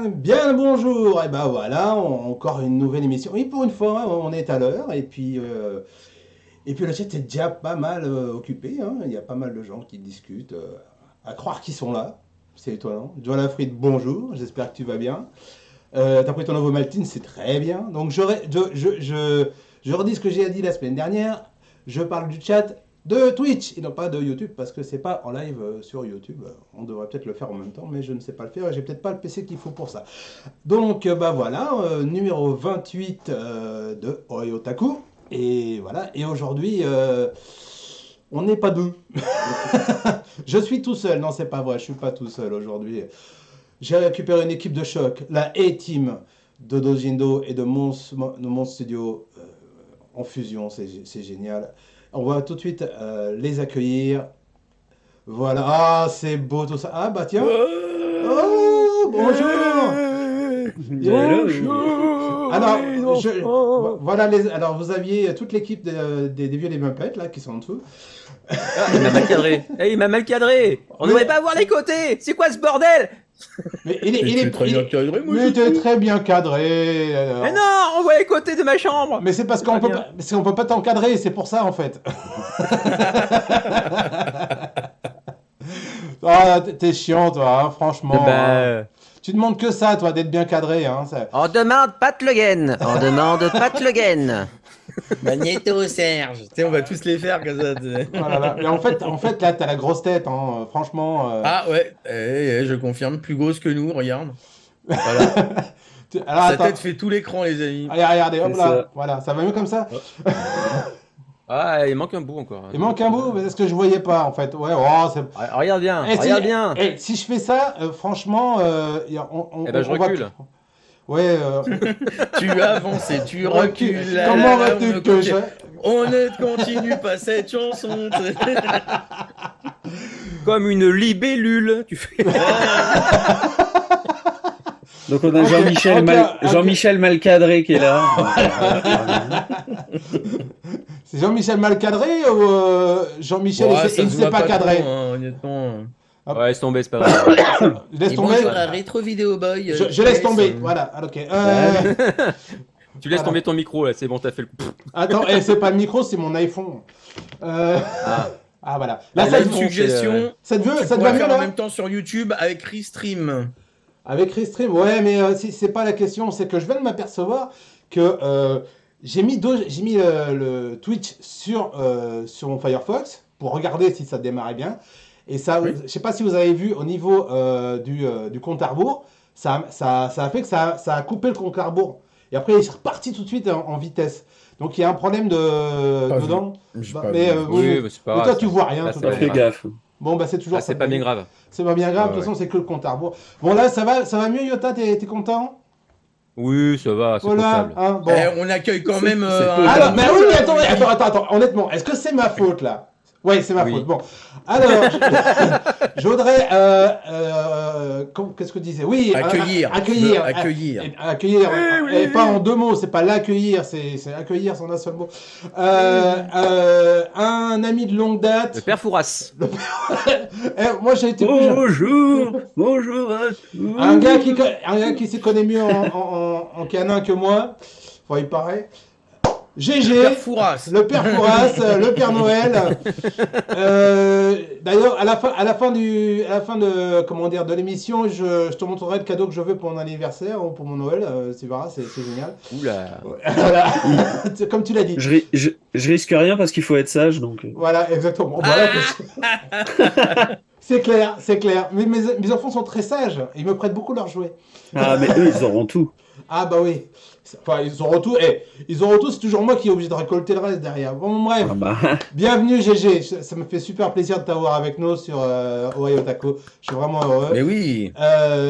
Bien le bonjour, et ben voilà, encore une nouvelle émission. Oui, pour une fois, on est à l'heure, et puis le chat est déjà pas mal occupé, hein. Il y a pas mal de gens qui discutent, à croire qu'ils sont là, c'est étonnant. Joël Lafrite, bonjour, j'espère que tu vas bien. T'as pris ton nouveau Maltine, c'est très bien. Donc je redis ce que j'ai dit la semaine dernière, je parle du chat de Twitch et non pas de YouTube parce que c'est pas en live sur YouTube. On devrait peut-être le faire en même temps, mais je ne sais pas le faire et j'ai peut-être pas le PC qu'il faut pour ça. Donc bah voilà, numéro 28 de Oyotaku. Et voilà, et aujourd'hui, on n'est pas deux. Je suis tout seul, non c'est pas vrai, je suis pas tout seul aujourd'hui. J'ai récupéré une équipe de choc, la A-Team de Dojindo et de Mon Studio en fusion, c'est génial. On va tout de suite les accueillir. Voilà, ah c'est beau tout ça. Ah bah tiens. Oh, bonjour. Bonjour. Alors, voilà alors vous aviez toute l'équipe des vieux les Muppets là qui sont en dessous. Ah, il m'a mal cadré. Il m'a mal cadré. On ne devrait pas avoir les côtés. C'est quoi ce bordel? Mais il est très bien cadré, moi. Mais t'es très bien cadré. Alors. Mais non, on voit les côtés de ma chambre. Mais c'est parce qu'on peut pas t'encadrer, c'est pour ça en fait. Ah, t'es chiant toi, hein, franchement. Hein. Tu demandes que ça, toi, d'être bien cadré. Hein, ça... On demande Pat Le Guen. On demande Pat Le Guen. Magnéto, Serge. Tu sais, on va tous les faire comme ça. Voilà. Mais en fait, là, t'as la grosse tête, hein, franchement. Ah ouais, je confirme, plus grosse que nous, regarde. Voilà. Alors, sa tête fait tout l'écran, les amis. Allez, regardez, hop là. Voilà, ça va mieux comme ça. Ah, il manque un bout encore. Il manque un bout, mais c'est ce que je voyais pas en fait. Ouais, oh, regarde bien, regarde bien. Si je fais ça, franchement, je recule. Ouais. Tu avances et tu recules. Comment vas-tu que je... On ne continue pas cette chanson. Comme une libellule, tu fais. Donc on a Jean-Michel Malcadré qui est là. C'est Jean-Michel Malcadré ou Jean-Michel il ne s'est pas cadré honnêtement. Ouais, laisse tomber, c'est pas grave. Laisse tomber. Bonjour à Retro Video Boy. Je laisse tomber, voilà. Ok. Tu laisses tomber ton micro là, c'est bon, t'as fait le coup. Attends, c'est pas le micro, c'est mon iPhone. Ah voilà. Là, ça une suggestion. Ça te va mieux faire là en même temps sur YouTube avec Restream. Avec Restream, ouais, mais c'est pas la question. C'est que je viens de m'apercevoir que j'ai mis le Twitch sur mon Firefox pour regarder si ça démarrait bien. Et ça, oui. Je sais pas si vous avez vu au niveau du compte à rebours, ça a fait que ça a coupé le compte à rebours. Et après, il est reparti tout de suite en vitesse. Donc il y a un problème dedans. Mais c'est pas grave. Toi, tu vois rien. Fais gaffe. Bon, bah c'est toujours. C'est pas bien grave. C'est pas bien grave. De toute façon, c'est que le compte à rebours. Bon là, ça va mieux, Yota. T'es content? Oui, ça va, c'est potable. Hein, bon. On accueille quand même. Alors, mais oui, mais attends. Honnêtement, est-ce que c'est ma faute là? Oui, c'est ma faute. Bon, alors, je voudrais, qu'est-ce que tu disais? Oui, accueillir. Accueillir, et pas en deux mots, c'est pas l'accueillir, c'est accueillir, c'est un seul mot. Un ami de longue date. Le père Fouras. Moi, j'ai été bonjour à tous. Un gars qui s'y connaît mieux en canin que moi, il paraît. GG, le Père Fouras, le Père Noël. D'ailleurs, à la fin de l'émission, je te montrerai le cadeau que je veux pour mon anniversaire ou pour mon Noël. Tu verras, c'est génial. Oula. Voilà. Comme tu l'as dit. Je risque rien parce qu'il faut être sage, donc. Voilà, exactement. Voilà. C'est clair, c'est clair. Mais mes enfants sont très sages. Ils me prêtent beaucoup leurs jouets. Ah, mais eux, ils auront tout. Ah bah oui. Enfin, ils auront tout. Ils auront tout, c'est toujours moi qui est obligé de récolter le reste derrière. Bon, bref. Ah bah. Bienvenue GG. Ça me fait super plaisir de t'avoir avec nous sur Ohio Taco. Je suis vraiment heureux. Mais oui.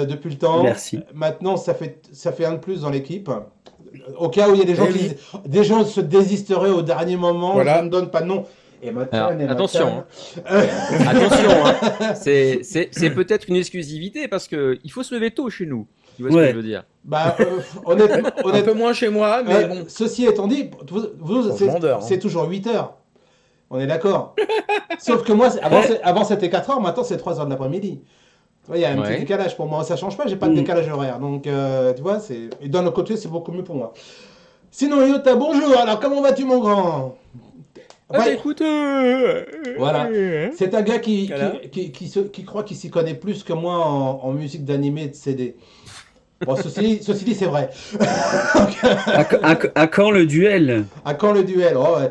Depuis le temps. Merci. Maintenant, ça fait un de plus dans l'équipe. Au cas où il y a des gens des gens se désisteraient au dernier moment, Voilà. je ne donne pas de nom. Et Alors, attention, attention, hein. C'est peut-être une exclusivité parce que il faut se lever tôt chez nous. Tu vois ce que je veux dire? Bah, honnêtement, Un peu moins chez moi, mais bon. ceci étant dit, vous c'est toujours 8 heures. On est d'accord. Sauf que moi, avant c'était 4 heures, maintenant c'est 3 heures de l'après-midi. Tu vois, il y a un petit décalage pour moi. Ça change pas, j'ai pas de décalage horaire. Donc, tu vois, et d'un autre côté, c'est beaucoup mieux pour moi. Sinon, Yota, bonjour. Alors, comment vas-tu, mon grand? Écoute, voilà. C'est un gars qui croit qu'il s'y connaît plus que moi en musique d'animé et de CD. Bon, ceci dit, c'est vrai. À quand le duel? À quand le duel? Oh, ouais.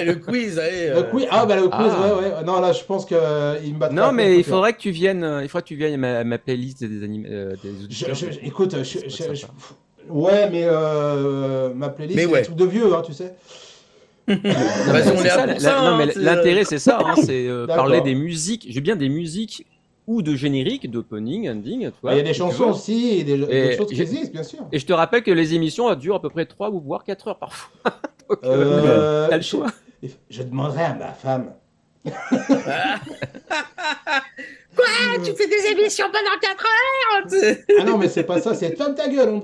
Le quiz, allez. Le quiz, ouais. Non, là, je pense qu'il me battra. Non, mais il faudrait que tu viennes à ma playlist des auditeurs. Écoute, ouais, mais ma playlist, c'est un truc de vieux, hein, tu sais. L'intérêt, c'est ça, hein, c'est parler des musiques. J'ai bien des musiques ou de génériques, d'opening, ending. Il y a des chansons aussi, et des choses qui existent, bien sûr. Et je te rappelle que les émissions durent à peu près 3 ou voire 4 heures parfois. Donc, t'as le choix. Je demanderai à ma femme. Quoi? Tu fais des émissions pendant 4 heures? Ah non, mais c'est pas ça, c'est ferme ta gueule.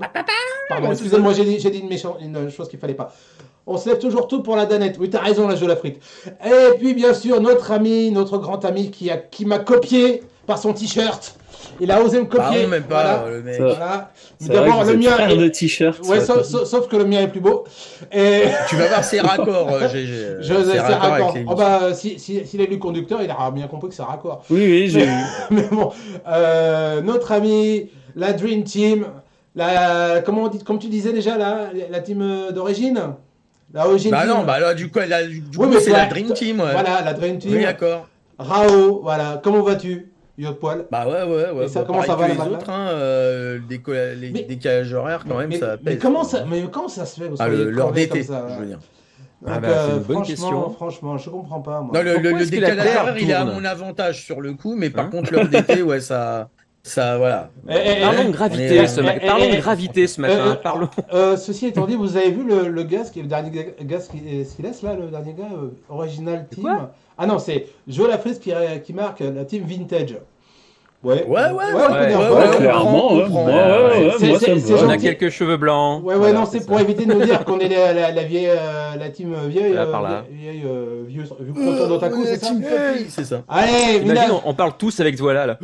Pardon, excusez-moi, j'ai dit une chose qu'il fallait pas. On se lève toujours tôt pour la danette. Oui, t'as raison, la la frite. Et puis, bien sûr, notre grand ami qui m'a copié par son t-shirt. Il a osé me copier. Bah, même pas, voilà. le mec. Voilà. D'abord, le mien est de t-shirt. Ouais, sauf que le mien est plus beau. Et... Tu vas voir ses raccords, GG. Ses raccords. Oh bah, s'il est lu conducteur, il aura bien compris que c'est raccord. Oui, j'ai vu. Mais bon, notre ami, la Dream Team, comme tu disais déjà, la team d'origine. La origine bah team. Non, bah là, du coup, mais c'est la Dream Team. Ouais. Voilà, la Dream Team. Oui, d'accord. Rao, voilà. Comment vas-tu, Yotpoil? Bah ouais. Et ça, comment ça va les autres, les décalages horaires, quand même, ça pèse. Mais comment ça se fait? L'heure d'été, je veux dire. Donc, c'est une bonne question. Franchement, je comprends pas. Moi. Non, le décalage horaire, il est à mon avantage sur le coup, mais par contre, l'heure d'été, ouais, ça voilà. Parlons de gravité ce matin. Parlons. Ceci étant dit, vous avez vu le gars, le dernier gars qui laisse là, le dernier gars original team. Ah non, c'est Joe Lafrise qui marque la team Vintage. Ouais, clairement. On a quelques cheveux blancs. Ouais, non, c'est pour éviter de nous dire qu'on est la team vieille, vieux contour d'Otaku, c'est ça? C'est ça. Allez, imagine, on parle tous avec ce voilà.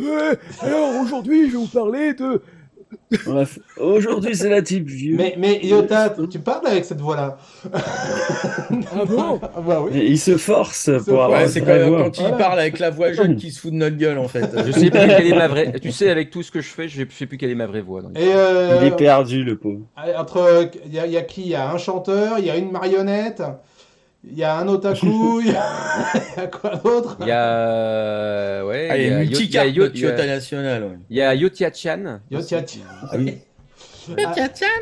Alors aujourd'hui, je vais vous parler de... Aujourd'hui, c'est la type vieux. Mais Yota, tu parles avec cette voix-là? Ah bon? Bah oui. Il se force pour avoir. Ouais, c'est quand il parle avec la voix jeune qui se fout de notre gueule en fait. Je sais plus quelle est ma vraie. Tu sais, avec tout ce que je fais, je sais plus quelle est ma vraie voix. Donc. Il est perdu, le pauvre. Il y a qui? Il y a un chanteur, il y a une marionnette. Il y a un otaku, il y a quoi d'autre? Il y a... Ouais, il y a multi-carte Yota National. Il y a Yotia-chan. Yotia-chan. Ah oui.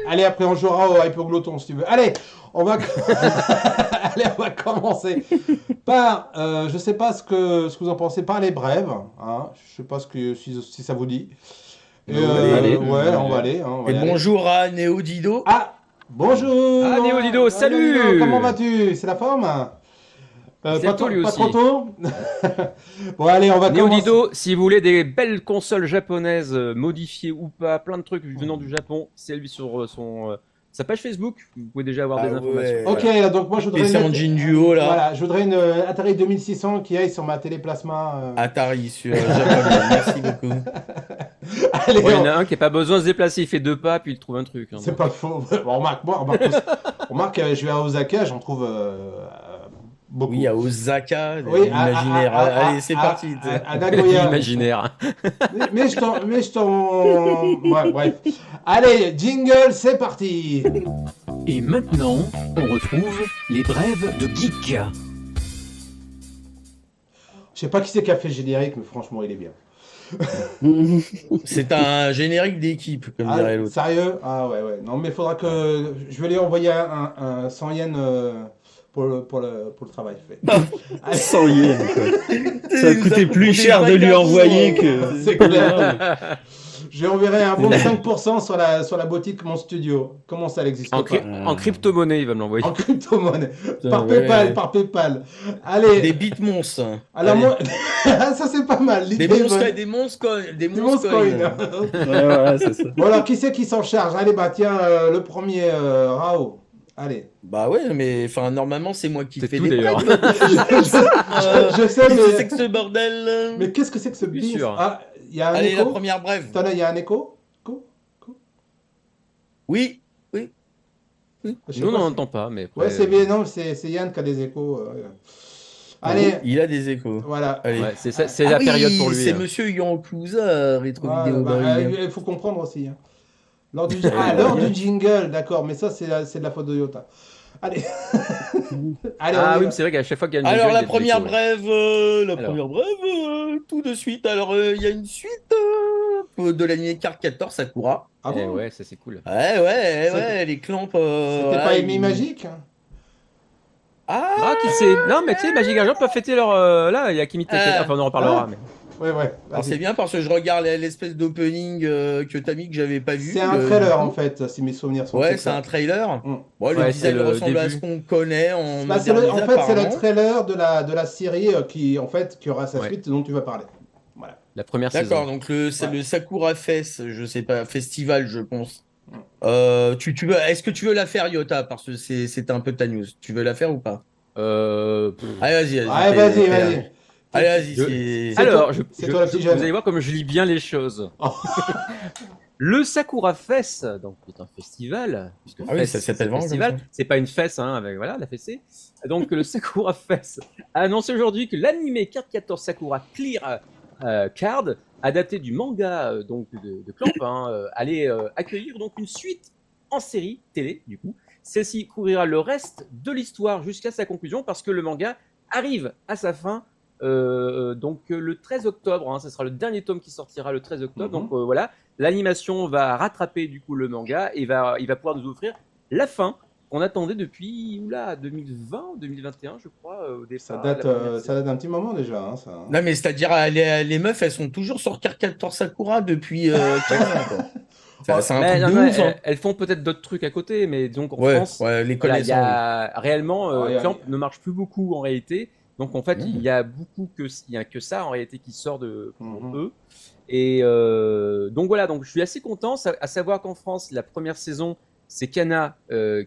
Allez, après on jouera au Hyperglotton si tu veux. Allez, on va commencer par, je sais pas ce que vous en pensez, par les brèves. Hein. Je sais pas si ça vous dit. Et, on va aller. Et bonjour à Néo-Dido. Ah, bonjour. Ah, Néo-Dido, salut. Néo-Dido, comment vas-tu? C'est la forme? Pas trop tôt. Bon, allez, on va commencer. Néo-Dido, si vous voulez des belles consoles japonaises modifiées ou pas, plein de trucs venant du Japon, c'est lui sur sa page Facebook. Vous pouvez déjà avoir des informations. Ok, là, donc moi je voudrais. PC Engine Duo là. Voilà, je voudrais une Atari 2600 qui aille sur ma téléplasma. Atari sur Japon. Merci beaucoup. Allez, il y en a un qui n'a pas besoin de se déplacer, il fait 2 pas puis il trouve un truc. Hein, c'est pas faux. Bon, remarque, je vais à Osaka, j'en trouve beaucoup. Oui, à Osaka, l'imaginaire. Allez, c'est parti. À Nagoya. L'imaginaire. mais je t'en... Ouais, bref. Allez, jingle, c'est parti. Et maintenant, on retrouve les brèves de Geek. Je sais pas qui c'est qui a fait le générique, mais franchement, il est bien. C'est un générique d'équipe, comme dirait l'autre. Sérieux? Ah ouais, ouais. Non, mais il faudra que. Je vais lui envoyer un 100 yens pour le travail fait. Allez. 100 yens, quoi. Ça coûtait plus cher de lui envoyer que. C'est clair. Je lui enverrai un bon 5% sur la boutique Mon Studio. Comment ça, elle n'existe pas? En crypto-monnaie, il va me l'envoyer. En crypto-monnaie. Par ouais. PayPal, par PayPal. Allez. Des bitmons. Alors moi, ça c'est pas mal. Des monscoins. Des monscoins. Ouais, c'est ça. Bon alors, qui c'est qui s'en charge? Allez, bah tiens, le premier, Rao. Allez. Bah ouais, mais enfin normalement c'est moi qui C'est fais tout, des d'ailleurs. prêts. Je sais, Qu'est-ce que c'est mais... que ce bordel? Mais qu'est-ce que c'est que ce Bien bif? sûr. Ah, il y a un Allez, écho? la première brève. Attends, il y a un écho? Oui. Je sais Nous, on pas n'en si- entend pas, mais après, Ouais, c'est bien, non, c'est Yann qui a des échos. Allez, Il a des échos. voilà. Allez. ouais, c'est la période pour lui. C'est hein. Monsieur Yankuza, rétro Voilà, vidéo. il faut comprendre aussi. Hein. Lors du jingle, d'accord, mais ça, c'est de la faute de Yota. Allez. Allez, on Ah y oui, va. mais c'est vrai qu'à chaque fois qu'il y a une Alors jingle, la il y a des première échos, ouais. brève, tout de suite. Alors il y a une suite de l'anime Card 14 Sakura. Ah Eh bon? ouais, ça c'est cool. Ouais, les clampes. C'était voilà, pas Amy Magique? Hein. Ah, qui sait? Non, mais tu sais, Magic Argent peuvent fêter leur. Là, il y a Kimi Takeda. Enfin, on en reparlera. Mais... Ouais, ouais. Alors vas-y. c'est bien parce que je regarde l'espèce d'opening que t'as mis que j'avais pas vu. C'est un trailer en fait, si mes souvenirs sont Ouais, exacts. c'est un trailer. Mm. Bon, le Ouais, design c'est le ressemble à début. ce qu'on connaît en Bah, modernisé, en fait, c'est le apparemment. trailer de la série qui aura sa Ouais. suite dont tu vas parler. Voilà. La première D'accord, saison. donc c'est Ouais. le Sakura Fest, je sais pas, festival, je pense. Mm. Tu veux, est-ce que tu veux la faire, Yota? Parce que c'était un peu ta news. Tu veux la faire ou pas? Allez, vas-y. Ouais, vas-y. Allez, vas-y. Je- c'est- Alors, c'est toi le petit jeune. vous allez voir comme je lis bien les choses. Oh. Le Sakura Fest, donc qui est un festival, puisque Ah oui, Fest, ça s'appelle c'est vraiment comme festival, ça. c'est pas une fesse, hein, avec voilà la fessée. Donc le Sakura Fest a annoncé aujourd'hui que l'anime Card 14 Sakura Clear Card, adapté du manga donc de Clamp, allait accueillir donc une suite en série télé du coup. Celle-ci couvrira le reste de l'histoire jusqu'à sa conclusion parce que le manga arrive à sa fin. Donc le 13 octobre, ce sera le dernier tome qui sortira le 13 octobre. Mhm. Donc voilà, l'animation va rattraper du coup le manga et il va pouvoir nous offrir la fin qu'on attendait depuis 2020, 2021, je crois, au départ. Ça la date, première ça date d'un petit moment déjà. Hein, ça. Non, mais c'est-à-dire, les meufs, elles sont toujours sur Card 14 Sakura depuis 15 ans, quoi. C'est un Mais truc non, de mais ouf, hein. elles font peut-être d'autres trucs à côté, mais donc en Ouais, France, ouais, les voilà, il y connaissants. a réellement Ah, il y a- Clamp ne marche plus beaucoup en réalité. Donc en fait, Mmh. il y a que ça en réalité qui sort de pour Mhm. eux. Et donc voilà, donc je suis assez content à savoir qu'en France, la première saison, c'est Kana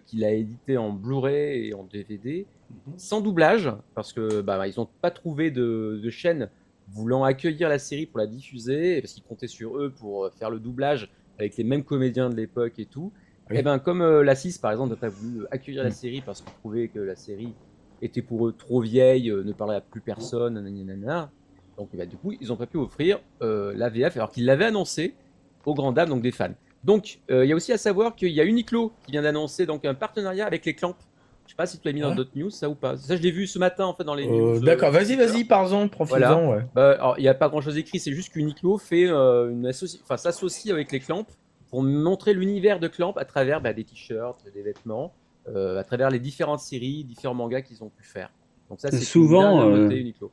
qui l'a édité en Blu-ray et en DVD Mhm. sans doublage parce que ils n'ont pas trouvé de chaîne voulant accueillir la série pour la diffuser parce qu'ils comptaient sur eux pour faire le doublage avec les mêmes comédiens de l'époque et tout. Oui. Et comme la 6 par exemple n'a pas voulu accueillir la série parce qu'ils trouvaient que la série était pour eux trop vieille, ne parlait à plus personne, nanana. Donc du coup, ils n'ont pas pu offrir la VF alors qu'ils l'avaient annoncé aux grandes dames donc des fans. Donc il y a aussi à savoir qu'il y a Uniqlo qui vient d'annoncer donc un partenariat avec les Clamp. Je sais pas si tu l'as mis dans d'autres news, ça ou pas. Ça, je l'ai vu ce matin en fait dans les news. D'accord, vas-y, par-en, profites-en, ouais. Alors, il n'y a pas grand-chose écrit, c'est juste qu'Uniqlo fait s'associe avec les Clamp pour montrer l'univers de Clamp à travers des t-shirts, des vêtements, à travers les différentes séries, différents mangas qu'ils ont pu faire. Donc ça, c'est Souvent, une nouveauté Uniqlo.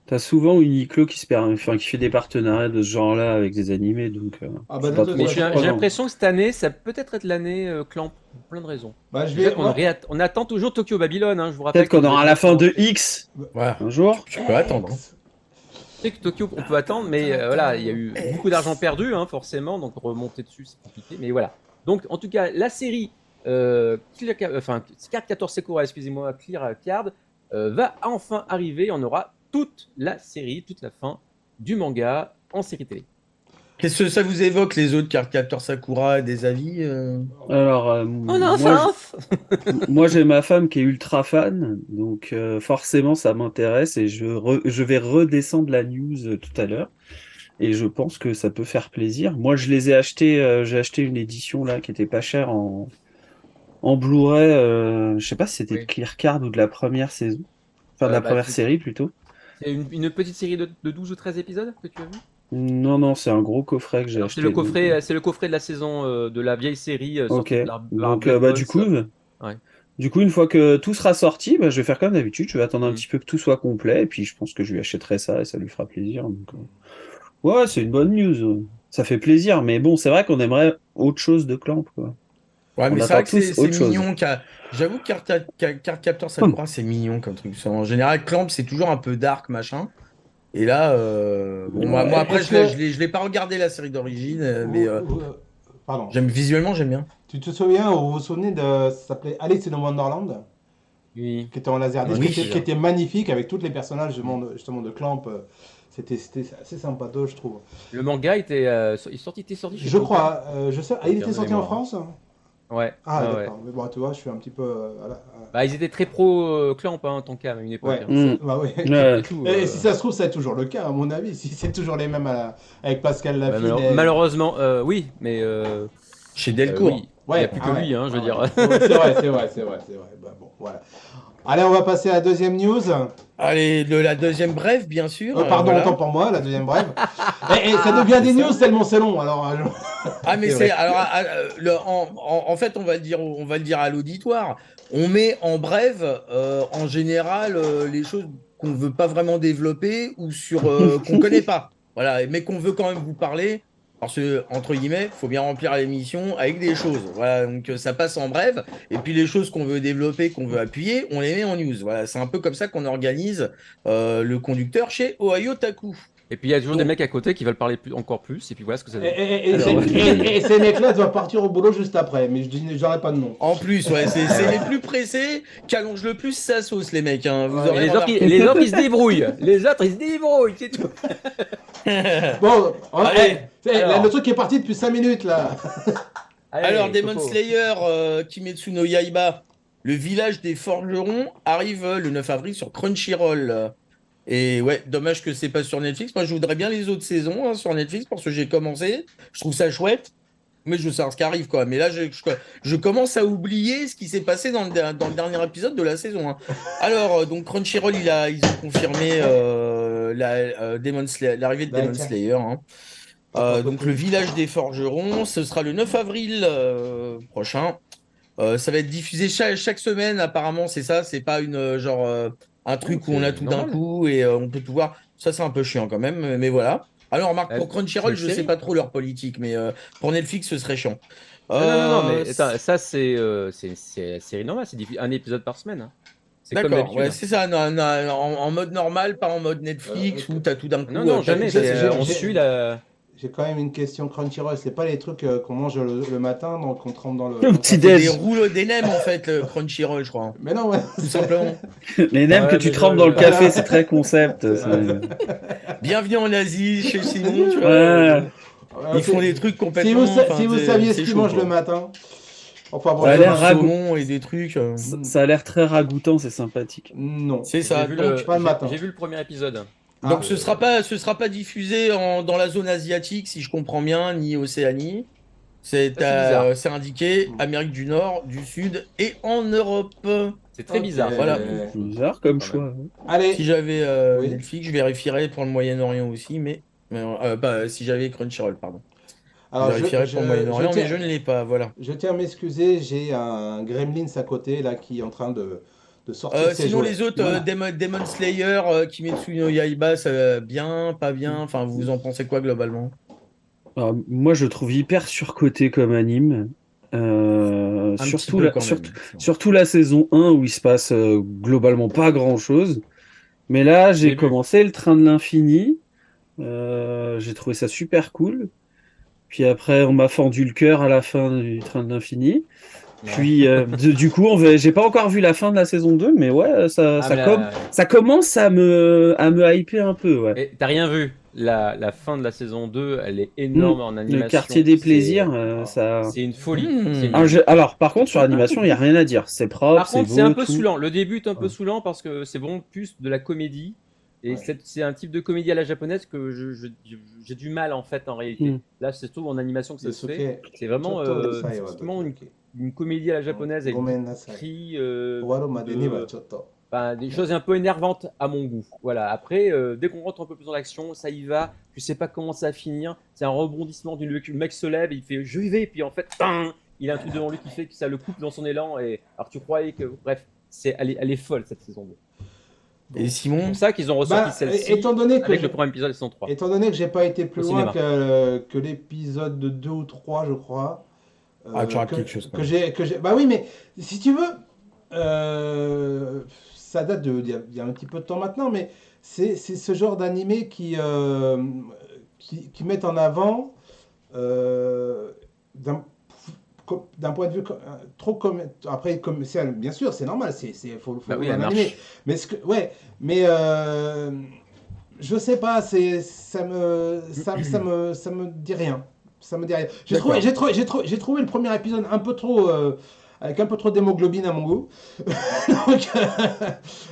T'as souvent Uniqlo qui fait des partenariats de ce genre-là avec des animés, donc. Ah bah, c'est pas de- trop Mais j'ai surprenant. l'impression que cette année, ça peut être l'année Clamp, pour plein de raisons. Bah, je Déjà vais. on attend toujours Tokyo Babylon, je vous rappelle. Peut-être qu'on aura la fin de X Voilà, un jour. tu peux attendre. Hein. Je sais que Tokyo, on peut attendre, mais voilà, il y a eu beaucoup d'argent perdu, forcément, donc remonter dessus, c'est compliqué. Mais voilà. Donc, en tout cas, la série Card 14 Sakura, excusez-moi, Clear Card, va enfin arriver. On aura toute la série, toute la fin du manga en série télé. Qu'est-ce que ça vous évoque, les autres Card 14 Sakura, des avis Alors, moi j'ai ma femme qui est ultra fan, donc forcément ça m'intéresse et je vais redescendre la news tout à l'heure. Et je pense que ça peut faire plaisir. Moi, je les ai achetés. J'ai acheté une édition là qui était pas chère en Blu-ray. Je sais pas si c'était de Oui. Clear Card ou de la première saison, enfin de la première série plutôt. C'est une petite série de 12 ou 13 épisodes que tu as vu? Non, c'est un gros coffret que j'ai Alors, acheté. c'est le coffret de la saison de la vieille série Ok. sortie par Donc, Blood du Boys. coup, Ouais. une fois que tout sera sorti, je vais faire comme d'habitude. Je vais attendre un Mm. petit peu que tout soit complet. Et puis, je pense que je lui achèterai ça et ça lui fera plaisir. Donc, ouais, c'est une bonne news. Ça fait plaisir. Mais bon, c'est vrai qu'on aimerait autre chose de Clamp, quoi. Ouais, On mais c'est attend vrai que tous c'est autre chose. mignon. J'avoue que Cardcaptor Sakura, c'est mignon comme truc. En général, Clamp, c'est toujours un peu dark, machin. Et là, bon, moi après, Est-ce que... je l'ai pas regardé la série d'origine, mais Pardon. visuellement, j'aime bien. Tu te souviens, ou vous vous souvenez de... Ça s'appelait Alice in Wonderland, Oui. qui était en laserdisc, Oui. qui était magnifique, avec tous les personnages justement de Clamp. C'était assez sympathique, je trouve. Le manga était sorti chez Je Tokai. crois, je sais... Ah, il Bien était de sorti en mémoire. France? Ouais. Ah, ouais, d'accord. Mais bon, tu vois, je suis un petit peu... Bah, ils étaient très pro Clamp, hein, Tonka, à une époque. Ouais, Hein. bah ouais. Ouais. Et tout, Et si ça se trouve, c'est toujours le cas, à mon avis. Si c'est toujours les mêmes avec Pascal bah, Lafine. malheureusement, oui, mais Chez Delcourt. oui. Il n'y a plus que lui, hein, je veux dire. Ouais. C'est vrai. Bah, bon, voilà. Allez, on va passer à la deuxième news. Allez, la deuxième brève, bien sûr. Pardon, voilà. autant pour moi, la deuxième brève. Et ça devient des news tellement c'est long. Alors, Ah, mais C'est c'est vrai. alors en fait, on va le dire à l'auditoire. On met en brève, en général, les choses qu'on ne veut pas vraiment développer ou sur qu'on connaît pas. Voilà, mais qu'on veut quand même vous parler. Parce que, entre guillemets, il faut bien remplir l'émission avec des choses. Voilà, donc ça passe en brève. Et puis les choses qu'on veut développer, qu'on veut appuyer, on les met en news. Voilà, c'est un peu comme ça qu'on organise le conducteur chez Ohio Taku. Et puis il y a toujours des Donc- mecs à côté qui veulent parler encore plus, et puis voilà ce que ça donne. et Alors, ces mecs-là doivent partir au boulot juste après. Mais j'aurai pas de nom. En plus, ouais, c'est les plus pressés qui allongent le plus sa sauce, les mecs. Hein. Vous Ouais, aurez Et les autres, ils se débrouillent. Les autres, ils se débrouillent, c'est tout. Bon, Allez, alors. le truc est parti depuis 5 minutes là. Allez, Alors, Demon Coco. Slayer, Kimetsu no Yaiba, le village des forgerons, arrive le 9 avril sur Crunchyroll. Et ouais, dommage que c'est pas sur Netflix. Moi, je voudrais bien les autres saisons sur Netflix parce que j'ai commencé. Je trouve ça chouette, mais je veux savoir ce qui arrive, quoi. Mais là, je commence à oublier ce qui s'est passé dans le dernier épisode de la saison. Hein. Alors, donc Crunchyroll, ils ont confirmé l'arrivée de Bah, Demon tiens. Slayer. Hein. Donc le village des forgerons, ce sera le 9 avril prochain. Ça va être diffusé chaque semaine, apparemment, c'est ça. C'est pas une un truc où on a c'est tout d'un normal. coup et on peut tout voir. Ça, c'est un peu chiant quand même, mais voilà. Alors, Marc, pour Crunchyroll, c'est je une sais série. pas trop leur politique, mais pour Netflix, ce serait chiant. Non, mais Euh, attends, ça c'est la série normale, c'est un épisode par semaine. Hein. C'est comme D'accord, d'habitude. ouais, c'est ça, en mode normal, pas en mode Netflix où t'as tout d'un coup. Non, jamais. On j'ai- suit la. J'ai quand même une question Crunchyroll. C'est pas les trucs qu'on mange le matin, donc on trempe dans le. Le petit C'est déj. des rouleaux des nems en fait, le Crunchyroll, je crois. Mais non, ouais. Tout simplement. Les nems Ouais, que tu mais trempes je- dans le voilà. café, c'est très concept. ça. Bienvenue en Asie, chez Simon, tu vois. Ouais. Ils font des trucs complètement. Si vous saviez ce c'est qu'ils chaud, mangent quoi. le matin. Enfin bon, Ça a Ouais, l'air du ragoût. saumon et des trucs. Ça a l'air très ragoûtant, c'est sympathique. non. C'est ça. J'ai vu, Donc, pas le matin. j'ai vu le premier épisode. donc Ah, ce sera pas diffusé dans la zone asiatique, si je comprends bien, ni Océanie. C'est bizarre. c'est indiqué Amérique du Nord, du Sud et en Europe. C'est très ok. bizarre. Voilà. Bizarre comme Quand choix. Allez. Si j'avais Oui. Netflix, je vérifierais pour le Moyen-Orient aussi, mais si j'avais Crunchyroll, pardon. Alors, je vérifierais pour le Moyen-Orient, mais je ne l'ai pas, voilà. Je tiens à m'excuser, j'ai un Gremlins à côté là qui est en train de sortir ses Sinon, jouets. les autres, Voilà. Demon Slayer, Kimetsu no Yaiba, ça va bien, pas bien, enfin, vous en pensez quoi globalement? Alors, moi, je trouve hyper surcoté comme anime. Un petit Surtout, peu la, quand même. surtout la saison 1 où il se passe globalement pas grand-chose. Mais là, j'ai J'ai vu. commencé le train de l'infini. J'ai trouvé ça super cool. Puis après, on m'a fendu le cœur à la fin du train de l'infini. Puis du coup, j'ai pas encore vu la fin de la saison 2, mais ouais, ça commence à me hyper un peu. Ouais. Et t'as rien vu. La fin de la saison 2, elle est énorme en animation. Le quartier des C'est- plaisirs, ça. C'est une folie. Mmh. C'est une- Alors, par contre, sur l'animation, il n'y a rien à dire. C'est propre, Par contre, beau, c'est un peu tout. saoulant. Le début est un peu Ouais. saoulant parce que c'est vraiment plus de la comédie. Et Ouais. c'est un type de comédie à la japonaise que j'ai du mal en fait en réalité. Mm. Là, c'est tout en animation que ça se fait. Desuke, C'est vraiment Chotto, typiquement une comédie à la japonaise avec des Gomen nasai. cris. 終わるまでにはちょっと。des choses un peu énervantes à mon goût. Voilà. Après, dès qu'on rentre un peu plus dans l'action, ça y va. Tu sais pas comment ça va finir. C'est un rebondissement le mec se lève, et il fait je y vais, puis en fait, il a un truc devant lui qui fait que ça le coupe dans son élan. Et alors tu croyais que, bref, elle est folle cette saison 2. Et C'est Simon, pour ça qu'ils ont ressorti celle-ci étant donné que avec le premier épisode de saison 3. Étant donné que j'ai pas été plus Au loin cinéma. que l'épisode de 2 ou 3, je crois. tu rates quelque chose. Quand même. Bah oui, mais si tu veux, ça date d'il y a un petit peu de temps maintenant, mais c'est ce genre d'animé qui met en avant, d'un point de vue trop après commercial, bien sûr, c'est normal, faut Bah oui, un elle animé. marche. Mais mais je sais pas, ça me dit rien. Ça me dit rien. D'accord. J'ai trouvé le premier épisode un peu trop avec un peu trop d'hémoglobine à mon goût. Donc,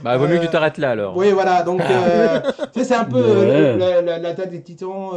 Bah, vaut mieux que tu t'arrêtes là alors. oui, voilà. Donc, tu sais, c'est un peu Ouais. l'attaque des Titans,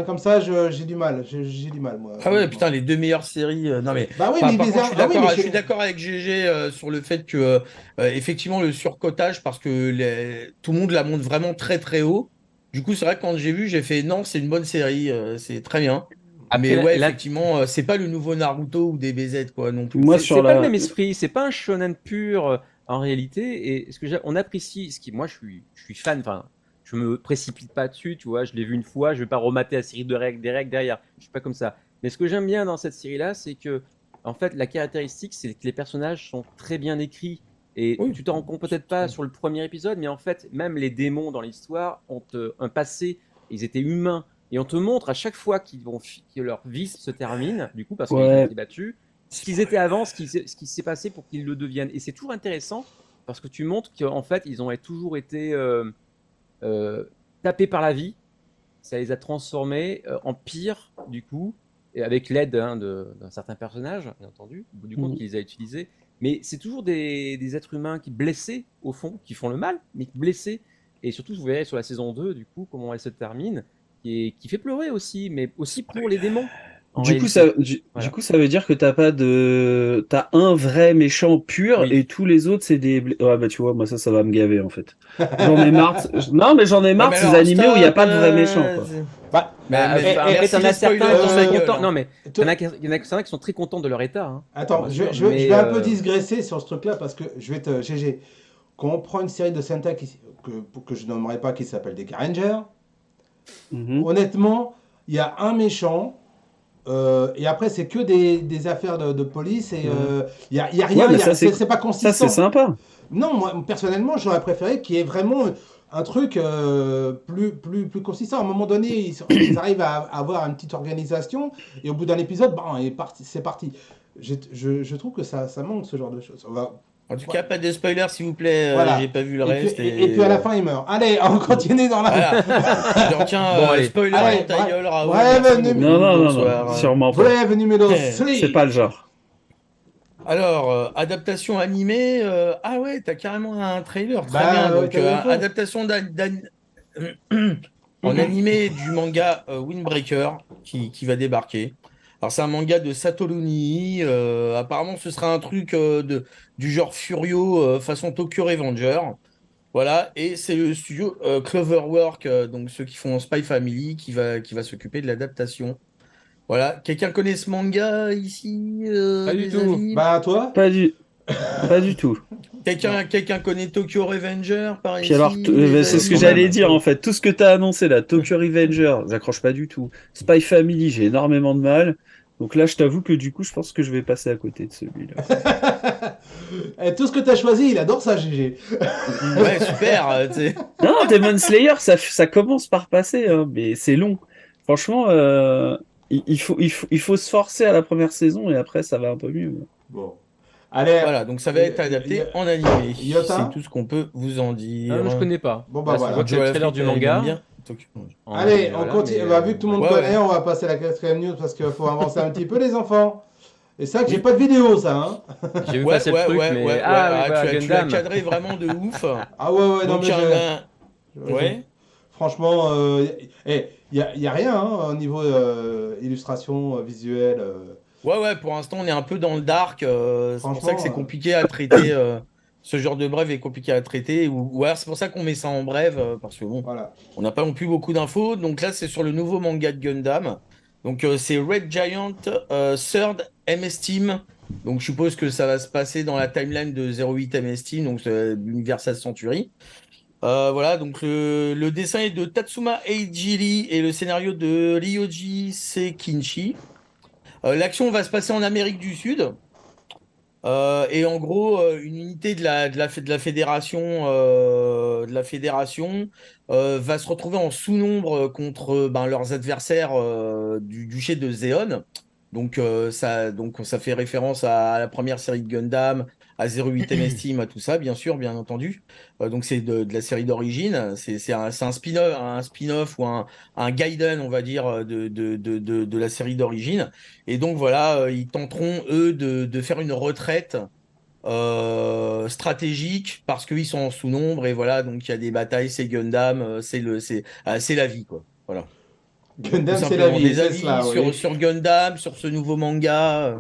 comme ça. J'ai du mal. J'ai du mal, moi. Ah ouais, putain, les 2 meilleures séries. Non mais, Bah oui, par mais contre, bizarre. Ah oui, mais je suis d'accord avec GG sur le fait que, effectivement, le surcotage, parce que tout le monde la monte vraiment très très haut. Du coup, c'est vrai que quand j'ai vu, j'ai fait non, c'est une bonne série, c'est très bien. Après, Mais ouais, effectivement, c'est pas le nouveau Naruto ou des BZ, quoi, non plus. Moi, c'est sur pas le la. même esprit, c'est pas un shonen pur en réalité. Et ce que on apprécie, moi je suis fan, enfin, je me précipite pas dessus, tu vois, je l'ai vu une fois, je vais pas remater la série des règles derrière, je suis pas comme ça. Mais ce que j'aime bien dans cette série-là, c'est que, en fait, la caractéristique, c'est que les personnages sont très bien écrits. Et Oui. tu t'en rends compte peut-être pas sur le premier épisode, mais en fait, même les démons dans l'histoire ont un passé, ils étaient humains. Et on te montre à chaque fois que leur vie se termine, du coup, parce qu'ils ont Ouais. été battus, ce qu'ils étaient avant, ce qui s'est passé pour qu'ils le deviennent. Et c'est toujours intéressant parce que tu montres qu'en fait, ils ont toujours été tapés par la vie. Ça les a transformés en pire, du coup, et avec l'aide d'un certain personnage, bien entendu, au bout du compte, qui les a utilisés. Mais c'est toujours des êtres humains qui blessés, au fond, qui font le mal, mais blessés. Et surtout, vous verrez sur la saison 2, du coup, comment elle se termine, qui fait pleurer aussi, mais aussi pour les démons. Du coup, ça veut dire que t'as un vrai méchant pur Oui. et tous les autres c'est des. Ouais, bah tu vois, moi ça va me gaver en fait. J'en ai marre. Non, mais j'en ai marre de ces animés où il n'y a pas de vrai méchant, quoi. Bah, Après, t'en as certains qui sont contents. Non, mais toi- il y en a certains qui sont très contents de leur état. Hein. Attends, Bien je sûr, vais mais, un peu digresser sur ce truc-là parce que GG, quand on prend une série de Sentai que je nommerai pas qui s'appelle Deca Ranger, Mhm. honnêtement, il y a un méchant. Et après, c'est que des affaires de police et il y a rien, Ouais, mais ça, c'est pas Ça, consistant. c'est sympa. Non, moi personnellement, j'aurais préféré qu'il y ait vraiment un truc plus consistant. À un moment donné, ils arrivent à avoir une petite organisation et au bout d'un épisode, c'est parti. Je trouve que ça manque ce genre de choses. En tout cas, pas de spoiler, s'il vous plaît. Voilà. J'ai pas vu le Et reste. puis, et puis à la fin, il meurt. Allez, on continue dans la. Voilà. Donc, tiens, Bon, allez. spoiler Allez, dans ta gueule, Raoul. bref, Merci numéro- beaucoup, Non, bonsoir. sûrement pas. Bref, numéro 3. C'est pas le genre. Alors, adaptation animée. Ah ouais, t'as carrément un trailer. Très Bah, bien. Donc, quel info. adaptation en animé du manga Windbreaker qui va débarquer. Alors, c'est un manga de Satoru Nii. Apparemment, ce sera un truc du genre Furio façon Tokyo Revenger. Voilà, et c'est le studio Cloverwork, donc ceux qui font Spy Family, qui va s'occuper de l'adaptation. Voilà, quelqu'un connaît ce manga ici Pas du des tout. avis Bah, toi Pas du tout. Quelqu'un connaît Tokyo Revenger par Puis ici alors, des c'est ce que avis j'allais dire en fait. Tout ce que t'as annoncé là, Tokyo Revenger, j'accroche pas du tout. Spy Family, j'ai énormément de mal. Donc là, je t'avoue que du coup, je pense que je vais passer à côté de celui-là. Et tout ce que t'as choisi, il adore ça, GG. Ouais, super. Tu sais. Non, Demon Slayer, ça commence par passer, hein, mais c'est long. Franchement, il faut se forcer à la première saison et après, ça va un peu mieux. Bon. Allez. Voilà, donc ça va être adapté en animé. Yota C'est tout ce qu'on peut vous en dire. Non, je connais pas. Bon, bah, Là, voilà. je vois que c'est le trailer du manga. Allez, on continue. mais, Bah, vu que tout le monde ouais, connaît, ouais. on va passer à la 4e news parce qu'il faut avancer un petit peu, les enfants. Et c'est vrai que j'ai pas de vidéo, ça. Hein. J'ai vu passer le truc, mais tu l'as Gundam. cadré vraiment de ouf. Ah ouais, non, Donc, mais ouais. franchement, il y a rien hein, au niveau illustration visuelle. Ouais, pour l'instant, on est un peu dans le dark. C'est pour ça que c'est Franchement, compliqué à traiter ce genre de brève est compliqué à traiter. Ou alors c'est pour ça qu'on met ça en brève, parce que bon, Voilà. on n'a pas non plus beaucoup d'infos. Donc là, c'est sur le nouveau manga de Gundam. Donc c'est Red Giant Third MS Team. Donc je suppose que ça va se passer dans la timeline de 08 MS Team, donc Universal Century. Voilà, donc le dessin est de Tatsuma Eijiri et le scénario de Ryoji Sekinchi. L'action va se passer en Amérique du Sud. Et en gros, une unité de la fédération va se retrouver en sous-nombre contre leurs adversaires du duché de Zéon. Donc ça fait référence à la première série de Gundam, à 08 MS Team, à tout ça, bien sûr, bien entendu. Donc c'est de la série d'origine. C'est un spin-off ou un Gaiden, on va dire, de la série d'origine. Et donc voilà, ils tenteront, eux, de faire une retraite stratégique parce qu'ils sont en sous-nombre. Et voilà, donc il y a des batailles, c'est Gundam, c'est la vie, quoi. Voilà. Tout Gundam, c'est la simplement, vie, des c'est avis cela, oui. sur Gundam, sur ce nouveau manga.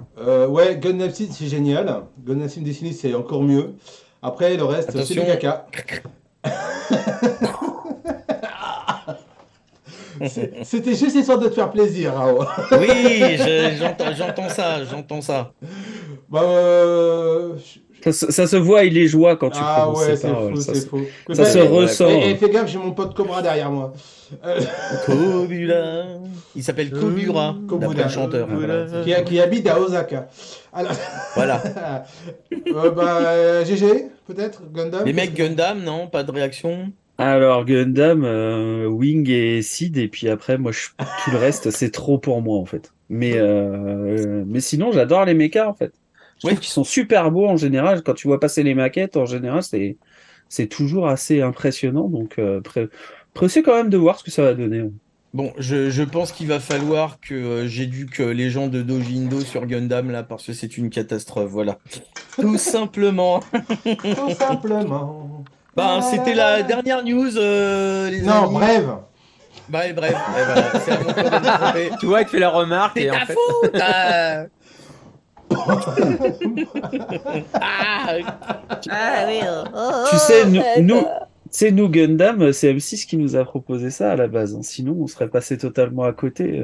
Ouais, Gundam Seed, c'est génial. Gundam Seed Destiny, c'est encore mieux. Après, le reste, c'est du Attention. caca. C'était juste histoire de te faire plaisir, Rao. Oui, j'entends ça, j'entends ça. Bah, Ça se voit, il est joie quand tu ah prononces ouais, ces c'est paroles. fou, Ça, c'est se- fou. ça se ressent. Et fais gaffe, j'ai mon pote Cobra derrière moi. Kobura. Il s'appelle Kobura, d'après Kobuda, le chanteur. Voilà. qui habite à Osaka. Alors, Voilà. GG, peut-être, Gundam. Les qu'est-ce mecs que- Gundam, non? Pas de réaction? Alors, Gundam, Wing et Sid, et puis après, tout le reste, c'est trop pour moi, en fait. Mais sinon, j'adore les mechas, en fait. Je trouve Oui. qu'ils sont super beaux en général. Quand tu vois passer les maquettes, en général, c'est toujours assez impressionnant. Donc, pressé quand même de voir ce que ça va donner. Bon, je pense qu'il va falloir que j'éduque les gens de Dojindo sur Gundam, là, parce que c'est une catastrophe, voilà. Tout simplement. Tout simplement. C'était la dernière news, les Non, amis. bref. Bref, et voilà, c'est à mon tour de me tromper. Tu vois, il te fait la remarque C'est et en ta fait. faute! Ah, Ah oui. Tu sais, nous, Gundam, c'est M6 qui nous a proposé ça à la base, hein. Sinon, on serait passé totalement à côté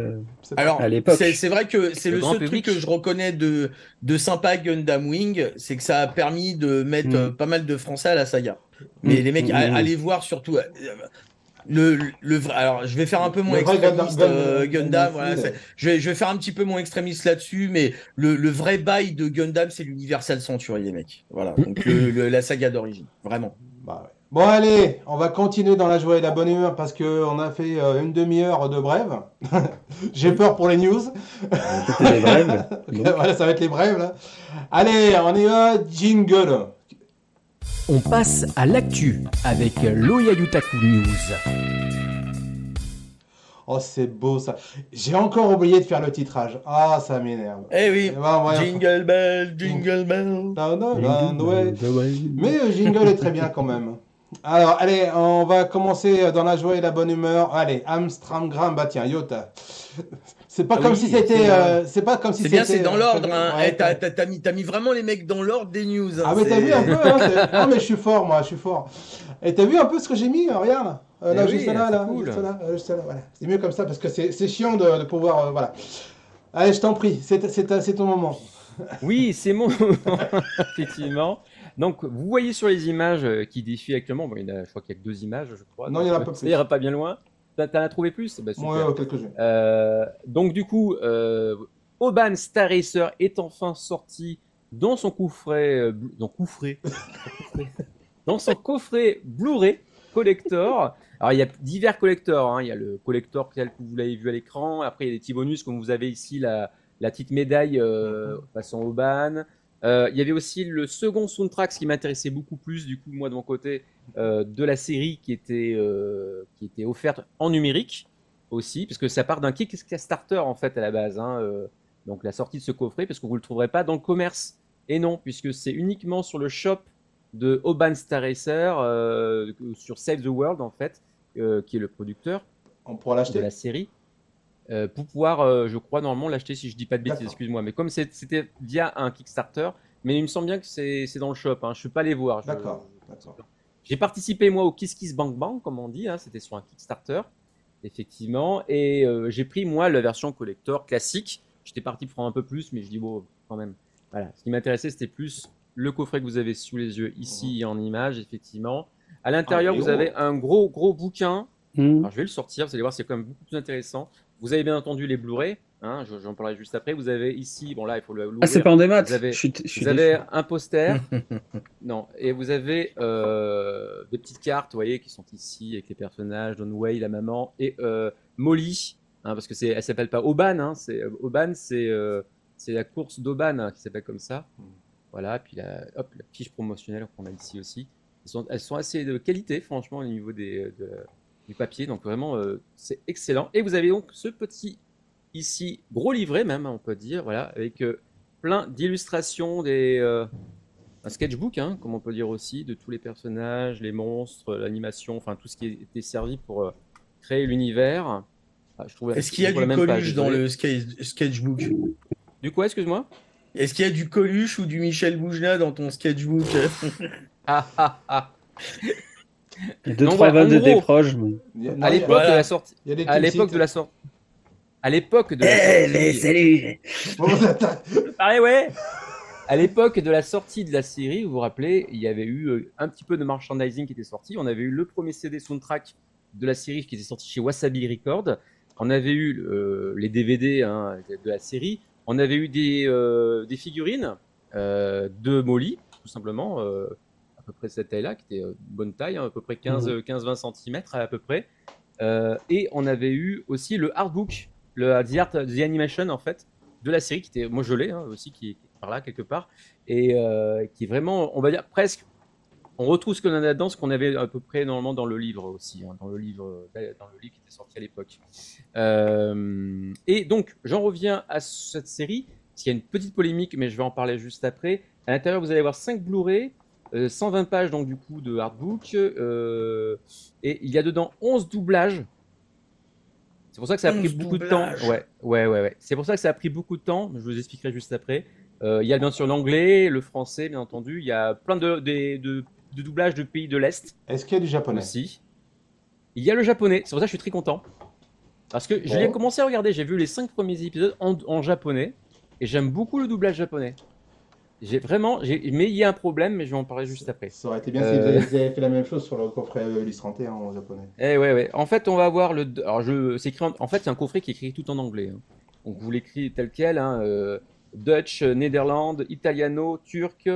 alors, à l'époque. c'est vrai que c'est Le le grand seul truc public. que je reconnais de sympa Gundam Wing, c'est que ça a permis de mettre pas mal de Français à la saga. Mais les mecs, allez voir surtout le vrai. Alors, je vais faire un peu mon Le vrai extrémiste Gundam. Voilà, Seed. je vais faire un petit peu mon extrémiste là-dessus, mais le vrai bail de Gundam, c'est l'Universal Century, les mecs. Voilà, donc la saga d'origine, vraiment. Bah ouais. Bon, allez, on va continuer dans la joie et la bonne humeur parce qu'on a fait une demi-heure de brève. J'ai peur pour les news. C'était des brèves. Donc. Voilà, ça va être les brèves là. Allez, on y va, jingle. On passe à l'actu avec l'Oya Yutaku News. Oh, c'est beau ça. J'ai encore oublié de faire le titrage. Ah, ça m'énerve. Eh oui, Bon, ouais, Jingle Bell, Jingle Bell. ouais. Mais jingle est très bien quand même. Alors, allez, on va commencer dans la joie et la bonne humeur. Allez, Amstramgram, bah tiens, Yota. C'est pas Ah comme oui, si c'était. c'est vrai. C'est pas comme si C'est bien, c'était. c'est dans l'ordre. Hein. Ouais, Eh, t'as mis vraiment les mecs dans l'ordre des news. Hein. Ah, mais t'as C'est- vu un peu, hein, non, mais je suis fort, moi, je suis fort. Et t'as vu un peu ce que j'ai mis, regarde. Là, Eh juste oui, là, c'est là, cool. juste là, juste là, voilà. C'est mieux comme ça parce que c'est chiant de pouvoir. Voilà. Allez, je t'en prie, c'est ton moment. Oui, c'est mon moment, effectivement. Donc, vous voyez sur les images qui défilent actuellement, bon, je crois qu'il y a que 2 images, je crois. Non, il y en a donc, pas ça plus. ira pas bien loin. T'en as trouvé plus? Bah, super. Moi, quelques-uns. Donc, du coup, Oban Star Racer est enfin sorti dans son coffret, dans son coffret Blu-ray collector. Alors, il y a divers collectors, hein. Il y a le collector tel que vous l'avez vu à l'écran. Après, il y a des petits bonus, comme vous avez ici la petite médaille façon Oban. Il y avait aussi le second soundtrack, ce qui m'intéressait beaucoup plus, du coup, moi, de mon côté, de la série qui était offerte en numérique aussi, parce que ça part d'un Kickstarter, en fait, à la base, hein, donc la sortie de ce coffret, parce que vous ne le trouverez pas dans le commerce. Et non, puisque c'est uniquement sur le shop de Oban Star Racer, sur Save the World, en fait, qui est le producteur On pourra de l'acheter. la série, pour pouvoir, je crois, normalement l'acheter, si je dis pas de bêtises, D'accord. excuse-moi. Mais comme c'était via un Kickstarter, mais il me semble bien que c'est dans le shop. Hein. Je suis pas allé voir. D'accord. J'ai participé moi au Kiss Kiss Bang Bang, comme on dit. Hein. C'était sur un Kickstarter, effectivement, et j'ai pris moi la version collector classique. J'étais parti pour un peu plus, mais je dis bon, quand même. Voilà. Ce qui m'intéressait, c'était plus le coffret que vous avez sous les yeux ici en image, effectivement. À l'intérieur, vous avez un gros bouquin. Alors, je vais le sortir, vous allez voir, c'est quand même beaucoup plus intéressant. Vous avez bien entendu les Blu-ray, hein, j'en parlerai juste après. Vous avez ici, bon là, il faut l'ouvrir. Ah, c'est pas en démat. Vous avez, je suis vous avez un poster, non, et vous avez des petites cartes, vous voyez, qui sont ici avec les personnages, Donway, la maman, et Molly, hein, parce que elle s'appelle pas Oban, hein, Oban, c'est la course d'Oban hein, qui s'appelle comme ça. Voilà, puis la fiche promotionnelle qu'on a ici aussi. Elles sont assez de qualité, franchement, au niveau du papier. Donc vraiment, c'est excellent. Et vous avez donc ce petit, ici, gros livret même, on peut dire, voilà, avec plein d'illustrations, un sketchbook, hein, comme on peut dire aussi, de tous les personnages, les monstres, l'animation, enfin tout ce qui était servi pour créer l'univers. Est-ce qu'il y a du Coluche dans le sketchbook? Du quoi, excuse-moi? Est-ce qu'il y a du Coluche ou du Michel Boujna dans ton sketchbook? Deux, trois vannes de déproche. À l'époque de la sortie. À l'époque de la sortie. À l'époque de la sortie. Salut. Pareil, ouais. À l'époque de la sortie de la série, vous vous rappelez, il y avait eu un petit peu de merchandising qui était sorti. On avait eu le premier CD soundtrack de la série qui était sorti chez Wasabi Records. On avait eu les DVD hein, de la série. On avait eu des figurines de Molly, tout simplement, à peu près cette taille-là, qui était une bonne taille, hein, à peu près 15-20 cm à peu près. Et on avait eu aussi le artbook, The Animation en fait, de la série, qui était, moi je l'ai hein, aussi, qui est par là quelque part, et qui est vraiment, on va dire presque, on retrouve ce qu'on a là-dedans, ce qu'on avait à peu près normalement dans le livre aussi, hein, dans le livre qui était sorti à l'époque. Et donc, j'en reviens à cette série, parce qu'il y a une petite polémique, mais je vais en parler juste après. À l'intérieur, vous allez avoir 5 Blu-ray, 120 pages donc du coup de artbook, et il y a dedans 11 doublages. C'est pour ça que ça a pris beaucoup de temps. Ouais. C'est pour ça que ça a pris beaucoup de temps. Je vous expliquerai juste après. Il y a bien sûr l'anglais, le français, bien entendu. Il y a plein de doublages de pays de l'Est. Est-ce qu'il y a du japonais aussi? Il y a le japonais. C'est pour ça que je suis très content. Parce que j'ai commencé à regarder. J'ai vu les 5 premiers épisodes en japonais. Et j'aime beaucoup le doublage japonais. Mais il y a un problème, mais je vais en parler juste après. Ça aurait été bien si vous avaient fait la même chose sur le coffret Ulysse 31 en japonais. Ouais. En fait, on va avoir c'est écrit en fait, c'est un coffret qui est écrit tout en anglais. Hein. Donc, vous l'écrivez tel quel, hein, Dutch, Néderlande, Italiano, Turc,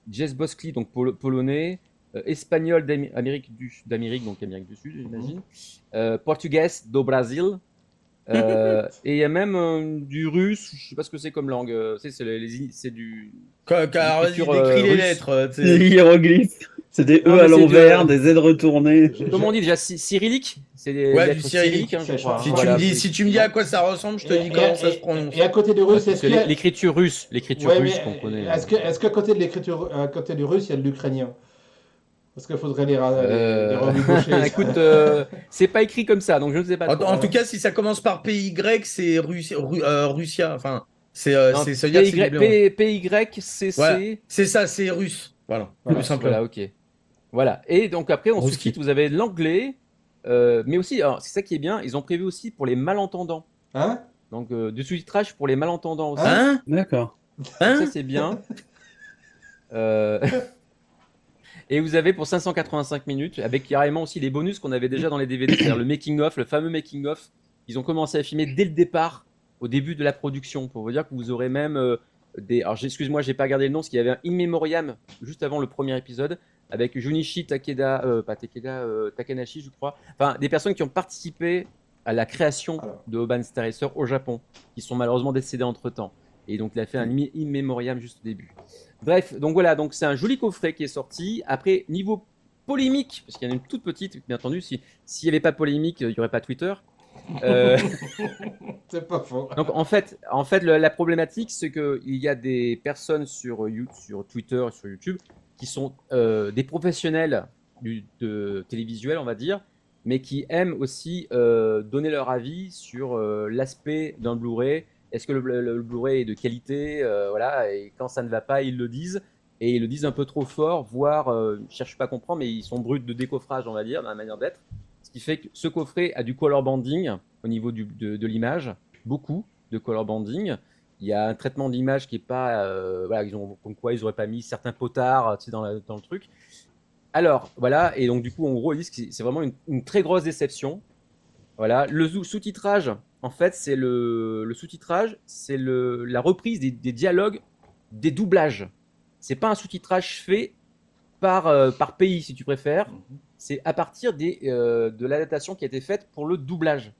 Jazz Boskli, donc polonais, espagnol d'Amérique donc Amérique du Sud, j'imagine, portugais do Brasil. Et il y a même du russe, je sais pas ce que c'est comme langue. C'est du. Vas-y, décris les lettres. Des hiéroglyphes. C'est des E à l'envers, des Z retournés. Comment on dit déjà? Cyrillique? C'est des ouais, lettres du cyrillique. Hein, je crois. Si tu me dis à quoi ça ressemble, je te dis comment ça se prononce. Et à côté du russe, est-ce que l'écriture russe qu'on connaît. Est-ce qu'à côté de l'écriture, à côté du russe, il y a de l'ukrainien? Parce qu'il faudrait les remugaucher. Écoute, c'est pas écrit comme ça, donc je ne sais pas. En tout cas, si ça commence par PY, c'est Russia. Enfin, c'est PYCC. Voilà. C'est ça, c'est russe. Voilà. Plus simplement. Voilà, ok. Voilà. Et donc après, en sous-titre, vous avez l'anglais, mais aussi, alors c'est ça qui est bien, ils ont prévu aussi pour les malentendants. Hein? Donc du sous-titrage pour les malentendants aussi. Hein? D'accord. Hein? Ça c'est bien. Et vous avez pour 585 minutes, avec carrément aussi les bonus qu'on avait déjà dans les DVD, c'est-à-dire le making-of, le fameux making-of. Ils ont commencé à filmer dès le départ, au début de la production, pour vous dire que vous aurez même Alors, excuse-moi, j'ai pas regardé le nom, parce qu'il y avait un in memoriam juste avant le premier épisode, avec Junichi Takanashi, je crois. Enfin, des personnes qui ont participé à la création de Urban Star Racer au Japon, qui sont malheureusement décédés entre-temps. Et donc, il a fait un in memoriam juste au début. Bref, donc voilà, donc c'est un joli coffret qui est sorti. Après, niveau polémique, parce qu'il y en a une toute petite, bien entendu, s'il n'y avait pas polémique, il n'y aurait pas Twitter. C'est pas faux. Donc en fait la problématique, c'est qu'il y a des personnes sur Twitter, sur YouTube, qui sont des professionnels de télévisuel, on va dire, mais qui aiment aussi donner leur avis sur l'aspect d'un Blu-ray est-ce que le Blu-ray est de qualité, voilà, et quand ça ne va pas, ils le disent. Et ils le disent un peu trop fort, voire, je cherche pas à comprendre, mais ils sont bruts de décoffrage, on va dire, dans la manière d'être. Ce qui fait que ce coffret a du color banding au niveau de l'image, beaucoup de color banding. Il y a un traitement d'image qui est pas, voilà, comme quoi ils auraient pas mis certains potards, tu sais, dans le truc. Alors, voilà, et donc du coup, en gros, ils disent que c'est vraiment une très grosse déception. Voilà, le sous-titrage, en fait, c'est le sous-titrage, c'est la reprise des dialogues, des doublages. C'est pas un sous-titrage fait par pays, si tu préfères. C'est à partir de l'adaptation qui a été faite pour le doublage.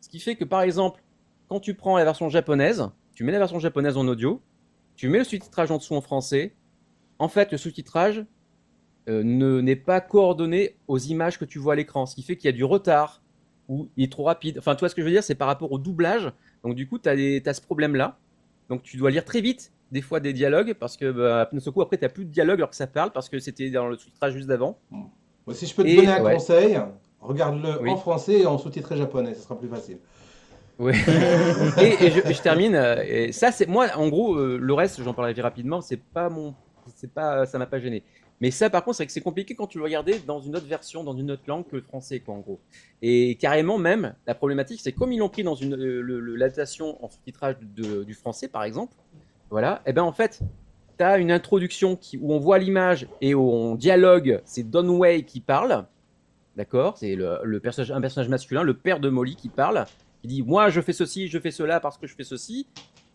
Ce qui fait que, par exemple, quand tu prends la version japonaise, tu mets la version japonaise en audio, tu mets le sous-titrage en dessous en français. En fait, le sous-titrage n'est pas coordonné aux images que tu vois à l'écran. Ce qui fait qu'il y a du retard ou il est trop rapide. Enfin, tu vois ce que je veux dire, c'est par rapport au doublage. Donc, du coup, tu as ce problème-là. Donc, tu dois lire très vite des fois des dialogues parce que d'un seul coup après tu n'as plus de dialogue alors que ça parle parce que c'était dans le sous-titrage juste d'avant. Moi, si je peux te donner un conseil, regarde-le en français et en sous-titré japonais, ce sera plus facile. Oui. et je termine. Et ça c'est moi en gros le reste j'en parlerai rapidement, ça m'a pas gêné. Mais ça par contre c'est que c'est compliqué quand tu le regardais dans une autre version, dans une autre langue que le français quoi en gros. Et carrément même la problématique c'est comme ils l'ont pris dans l'adaptation en sous-titrage du français par exemple. Voilà, et bien en fait, tu as une introduction où on voit l'image et où on dialogue, c'est Donway qui parle, d'accord, c'est un personnage masculin, le père de Molly qui parle, qui dit « Moi, je fais ceci, je fais cela parce que je fais ceci ».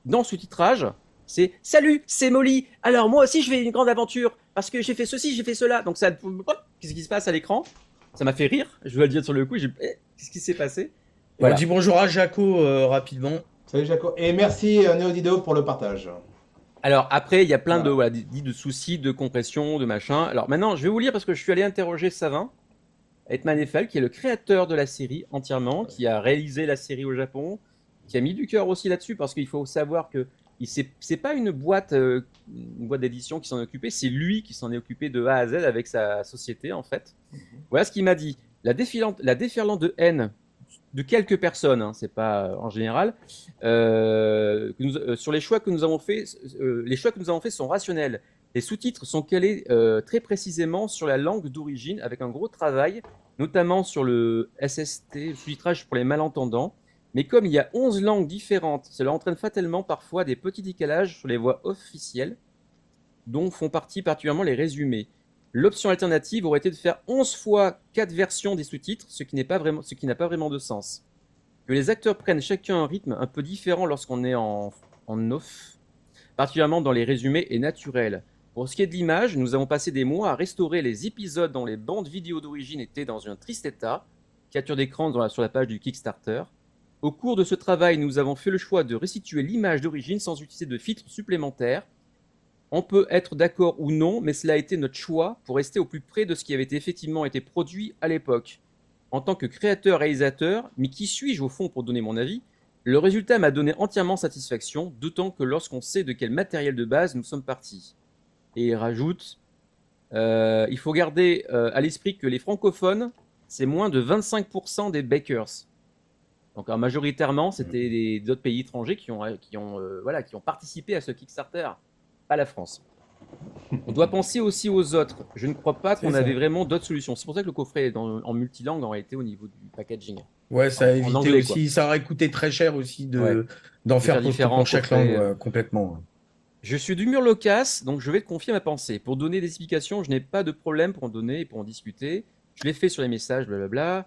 Dans le sous-titrage, c'est « Salut, c'est Molly, alors moi aussi je fais une grande aventure parce que j'ai fait ceci, j'ai fait cela ». Donc ça, qu'est-ce qui se passe à l'écran? Ça m'a fait rire, je dois le dire sur le coup, qu'est-ce qui s'est passé? Voilà. On dit bonjour à Jaco rapidement. Salut Jaco, et merci Neodido pour le partage. Alors après, il y a plein de soucis de compression, de machin. Alors maintenant, je vais vous lire parce que je suis allé interroger Savin, Hetman Eiffel, qui est le créateur de la série entièrement, qui a réalisé la série au Japon, qui a mis du cœur aussi là-dessus parce qu'il faut savoir que c'est pas une boîte d'édition qui s'en est occupée, c'est lui qui s'en est occupé de A à Z avec sa société en fait. Voilà ce qu'il m'a dit. La déferlante de haine de quelques personnes, hein, c'est pas en général, sur les choix que nous avons faits. Les choix que nous avons faits sont rationnels. Les sous-titres sont calés très précisément sur la langue d'origine, avec un gros travail, notamment sur le SST, le sous-titrage pour les malentendants. Mais comme il y a 11 langues différentes, cela entraîne fatalement parfois des petits décalages sur les voix officielles, dont font partie particulièrement les résumés. L'option alternative aurait été de faire 11 fois 4 versions des sous-titres, ce qui n'a pas vraiment de sens. Que les acteurs prennent chacun un rythme un peu différent lorsqu'on est en off, particulièrement dans les résumés, est naturel. Pour ce qui est de l'image, nous avons passé des mois à restaurer les épisodes dont les bandes vidéo d'origine étaient dans un triste état, capture d'écran sur la page du Kickstarter. Au cours de ce travail, nous avons fait le choix de restituer l'image d'origine sans utiliser de filtres supplémentaires. On peut être d'accord ou non, mais cela a été notre choix pour rester au plus près de ce qui avait effectivement été produit à l'époque. En tant que créateur-réalisateur, mais qui suis-je au fond pour donner mon avis, le résultat m'a donné entièrement satisfaction, d'autant que lorsqu'on sait de quel matériel de base nous sommes partis. Et il rajoute, il faut garder à l'esprit que les francophones, c'est moins de 25% des backers. Donc majoritairement, c'était d'autres pays étrangers qui ont participé à ce Kickstarter. Pas la France. On doit penser aussi aux autres. Je ne crois pas qu'on avait vraiment d'autres solutions. C'est pour ça que le coffret est en multilangue en réalité au niveau du packaging. Ouais, ça a évité aussi. Ça aurait coûté très cher aussi d'en faire différents pour chaque langue complètement. Je suis d'humeur loquace, donc je vais te confier ma pensée. Pour donner des explications, je n'ai pas de problème pour en donner et pour en discuter. Je l'ai fait sur les messages, blablabla.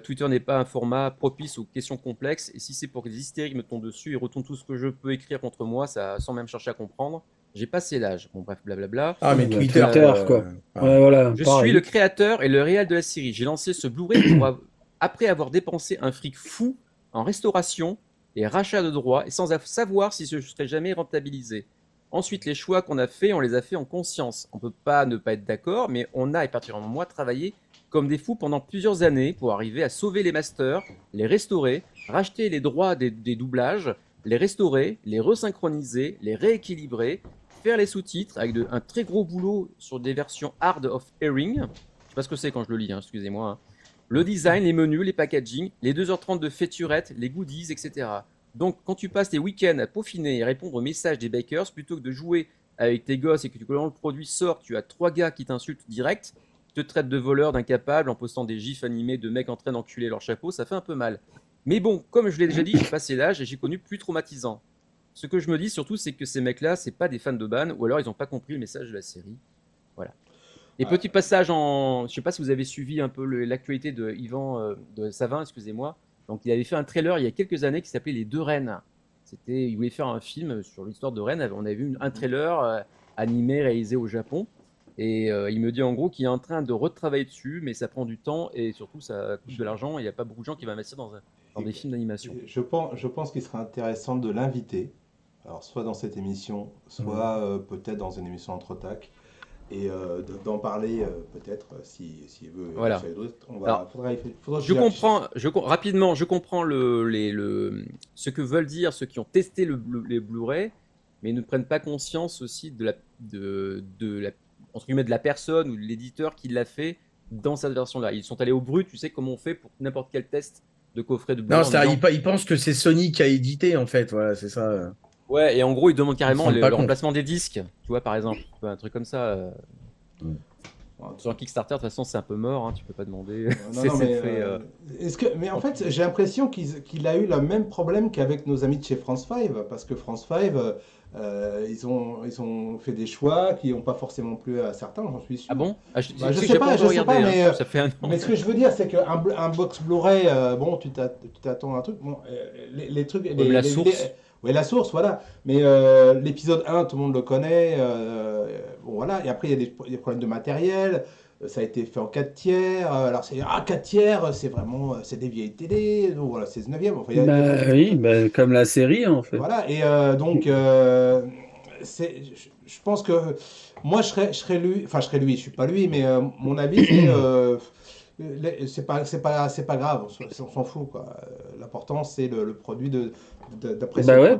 Twitter n'est pas un format propice aux questions complexes, et si c'est pour que les hystériques me tombent dessus et retournent tout ce que je peux écrire contre moi, sans même chercher à comprendre, j'ai passé l'âge. Bon bref, blablabla. Ah mais Twitter quoi. Ouais, voilà, je suis le créateur et le réal de la série. J'ai lancé ce Blu-ray après avoir dépensé un fric fou en restauration et rachat de droits, et sans savoir si je serais jamais rentabilisé. Ensuite, les choix qu'on a faits, on les a faits en conscience. On ne peut pas ne pas être d'accord, mais on a, et particulièrement moi, travaillé comme des fous pendant plusieurs années pour arriver à sauver les masters, les restaurer, racheter les droits des doublages, les restaurer, les resynchroniser, les rééquilibrer, faire les sous-titres avec un très gros boulot sur des versions hard of hearing. Je ne sais pas ce que c'est quand je le lis, hein, excusez-moi. Le design, les menus, les packaging, les 2h30 de featurettes, les goodies, etc. Donc, quand tu passes tes week-ends à peaufiner et répondre aux messages des bakers, plutôt que de jouer avec tes gosses et que quand le produit sort, tu as 3 gars qui t'insultent direct, te traitent de voleur, d'incapable, en postant des gifs animés de mecs en train d'enculer leur chapeau, ça fait un peu mal. Mais bon, comme je l'ai déjà dit, j'ai passé l'âge et j'ai connu plus traumatisant. Ce que je me dis surtout, c'est que ces mecs-là, c'est pas des fans de Ban, ou alors ils n'ont pas compris le message de la série. Voilà. Et petit passage en... Je sais pas si vous avez suivi un peu l'actualité de Yvan de Savin, excusez-moi. Donc il avait fait un trailer il y a quelques années qui s'appelait Les Deux Reines. Il voulait faire un film sur l'histoire de Rennes. On avait vu un trailer animé, réalisé au Japon. Et il me dit en gros qu'il est en train de retravailler dessus, mais ça prend du temps et surtout ça coûte de l'argent. Il n'y a pas beaucoup de gens qui vont investir dans des films d'animation. Je pense qu'il serait intéressant de l'inviter, alors soit dans cette émission, soit peut-être dans une émission entre tac, et d'en parler peut-être s'il veut. Voilà. Faudra Rapidement, je comprends ce que veulent dire ceux qui ont testé les Blu-ray, mais ils ne prennent pas conscience aussi de la entre guillemets de la personne ou de l'éditeur qui l'a fait dans cette version-là. Ils sont allés au brut, tu sais comment on fait pour n'importe quel test de coffret de Blu-ray. Non, ils pensent que c'est Sony qui a édité en fait, voilà, c'est ça. Ouais, et en gros, ils demandent carrément le remplacement des disques, tu vois, par exemple. Tu vois, un truc comme ça. Sur un Kickstarter, de toute façon, c'est un peu mort, hein, tu peux pas demander. Mais en fait, j'ai l'impression qu'il a eu le même problème qu'avec nos amis de chez France 5, parce que France 5, ils ont fait des choix qui n'ont pas forcément plu à certains, j'en suis sûr. Ah bon? Je sais pas, mais, ça fait un an. Mais ce que je veux dire, c'est qu'un box Blu-ray, bon, tu t'attends à un truc. Bon, les trucs. La source. Oui, la source, voilà. Mais l'épisode 1, tout le monde le connaît. Bon, voilà. Et après, il y a des problèmes de matériel. Ça a été fait en 4 tiers. Alors, 4 tiers, c'est vraiment c'est des vieilles télé. Donc, voilà, c'est 9e. Enfin, oui, comme la série, en fait. Voilà. Et donc, je pense que moi, je serais lui. Enfin, je serais lui. Je suis pas lui, mais mon avis, c'est pas grave. On s'en fout, quoi. L'important, c'est le produit d'apprécier. Bah ouais,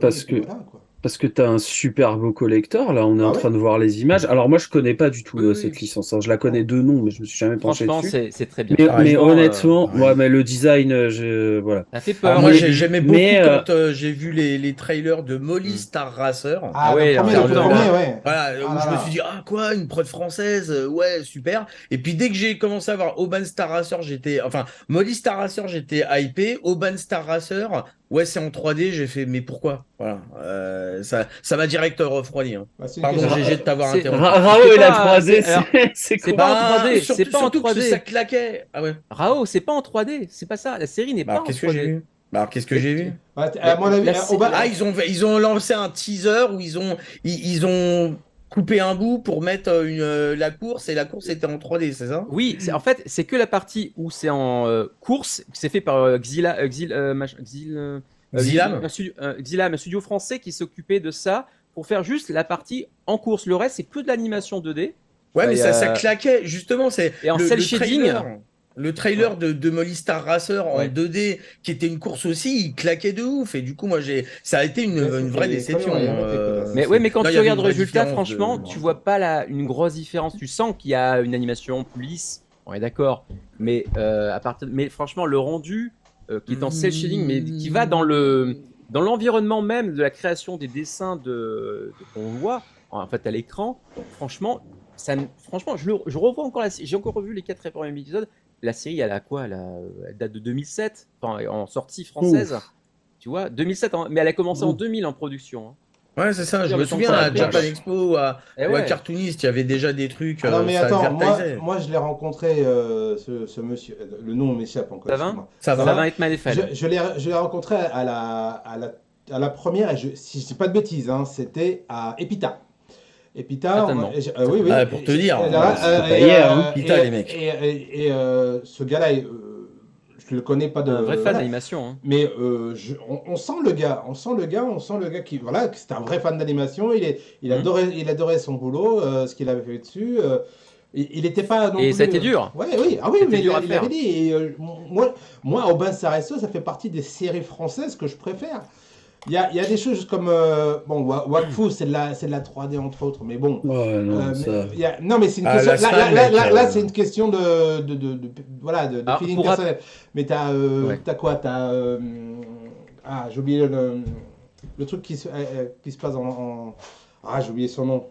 parce que tu as un super beau collector. Là, on est en train de voir les images. Alors, moi, je connais pas du tout cette licence. Je la connais de nom, mais je me suis jamais penché dessus. Franchement, c'est très bien. Mais honnêtement, mais le design, voilà. Ça fait peur. Alors, moi, j'aimais beaucoup quand j'ai vu les trailers de Molly Star Racer. Ah ouais, le premier, ouais. Voilà, où je me suis dit, quoi, une prod française, ouais, super. Et puis, dès que j'ai commencé à voir Aubin Star Racer, Molly Star Racer, j'étais hypé. Aubin Star Racer, ouais, c'est en 3D, j'ai fait, mais pourquoi? Voilà. Ça m'a direct refroidi. Hein. Pardon, GG de t'avoir interrompu. Rao et la 3D, c'est pas en 3D. C'est pas en 3D. Que ça claquait. Ah ouais. Rao, c'est pas en 3D. C'est pas ça. La série n'est pas en 3D. Alors, qu'est-ce que j'ai vu? À mon avis, ils ont lancé un teaser où ils ont coupé un bout pour mettre la course, et la course était en 3D, c'est ça? Oui, en fait, c'est que la partie où c'est en course, c'est fait par Xilam, un studio français qui s'occupait de ça pour faire juste la partie en course. Le reste, c'est que de l'animation 2D. Ouais, mais ça claquait, justement. Et en cel shading. Le trailer de Molly Star Racer en 2D, qui était une course aussi, il claquait de ouf. Et du coup, moi, ça a été une vraie déception. Mais quand tu regardes le résultat, franchement, tu vois pas une grosse différence. Tu sens qu'il y a une animation plus lisse. On est d'accord. Mais franchement, le rendu qui est en cel shading, mais qui va dans l'environnement même de la création des dessins qu'on voit en fait à l'écran. Franchement, je revois encore j'ai encore revu les 4 premiers épisodes. La série, elle date de 2007, enfin, en sortie française. Ouf. Tu vois, 2007, mais elle a commencé en 2000 en production. Hein. Ouais, c'est ça. Je me souviens à Japan Expo, à Cartoonist, il y y avait déjà des trucs. Non, mais attends, moi, je l'ai rencontré, ce monsieur. Le nom m'échappe encore. Ça va être mal fait. Je l'ai rencontré à la première, si je dis pas de bêtises, hein, c'était à Epita. Epita, oui. Pour te dire, c'est pas hier, hein. Epita, les mecs. Et ce gars-là, je le connais pas de. Un vrai fan d'animation. Hein. Mais on sent le gars, on sent le gars qui, voilà, c'était un vrai fan d'animation. Il adorait son boulot, ce qu'il avait fait dessus. Il n'était pas. Et ça a été dur. Oui, mais il avait dit. Et, moi, Aubin Star Racer, ça fait partie des séries françaises que je préfère. Il y a des choses comme Wakfu, c'est de la 3D entre autres, mais bon. Non, mais c'est une question. Là, c'est une question de feeling personnel. Mais t'as quoi? Ah, j'ai oublié le truc qui se passe Ah, j'ai oublié son nom.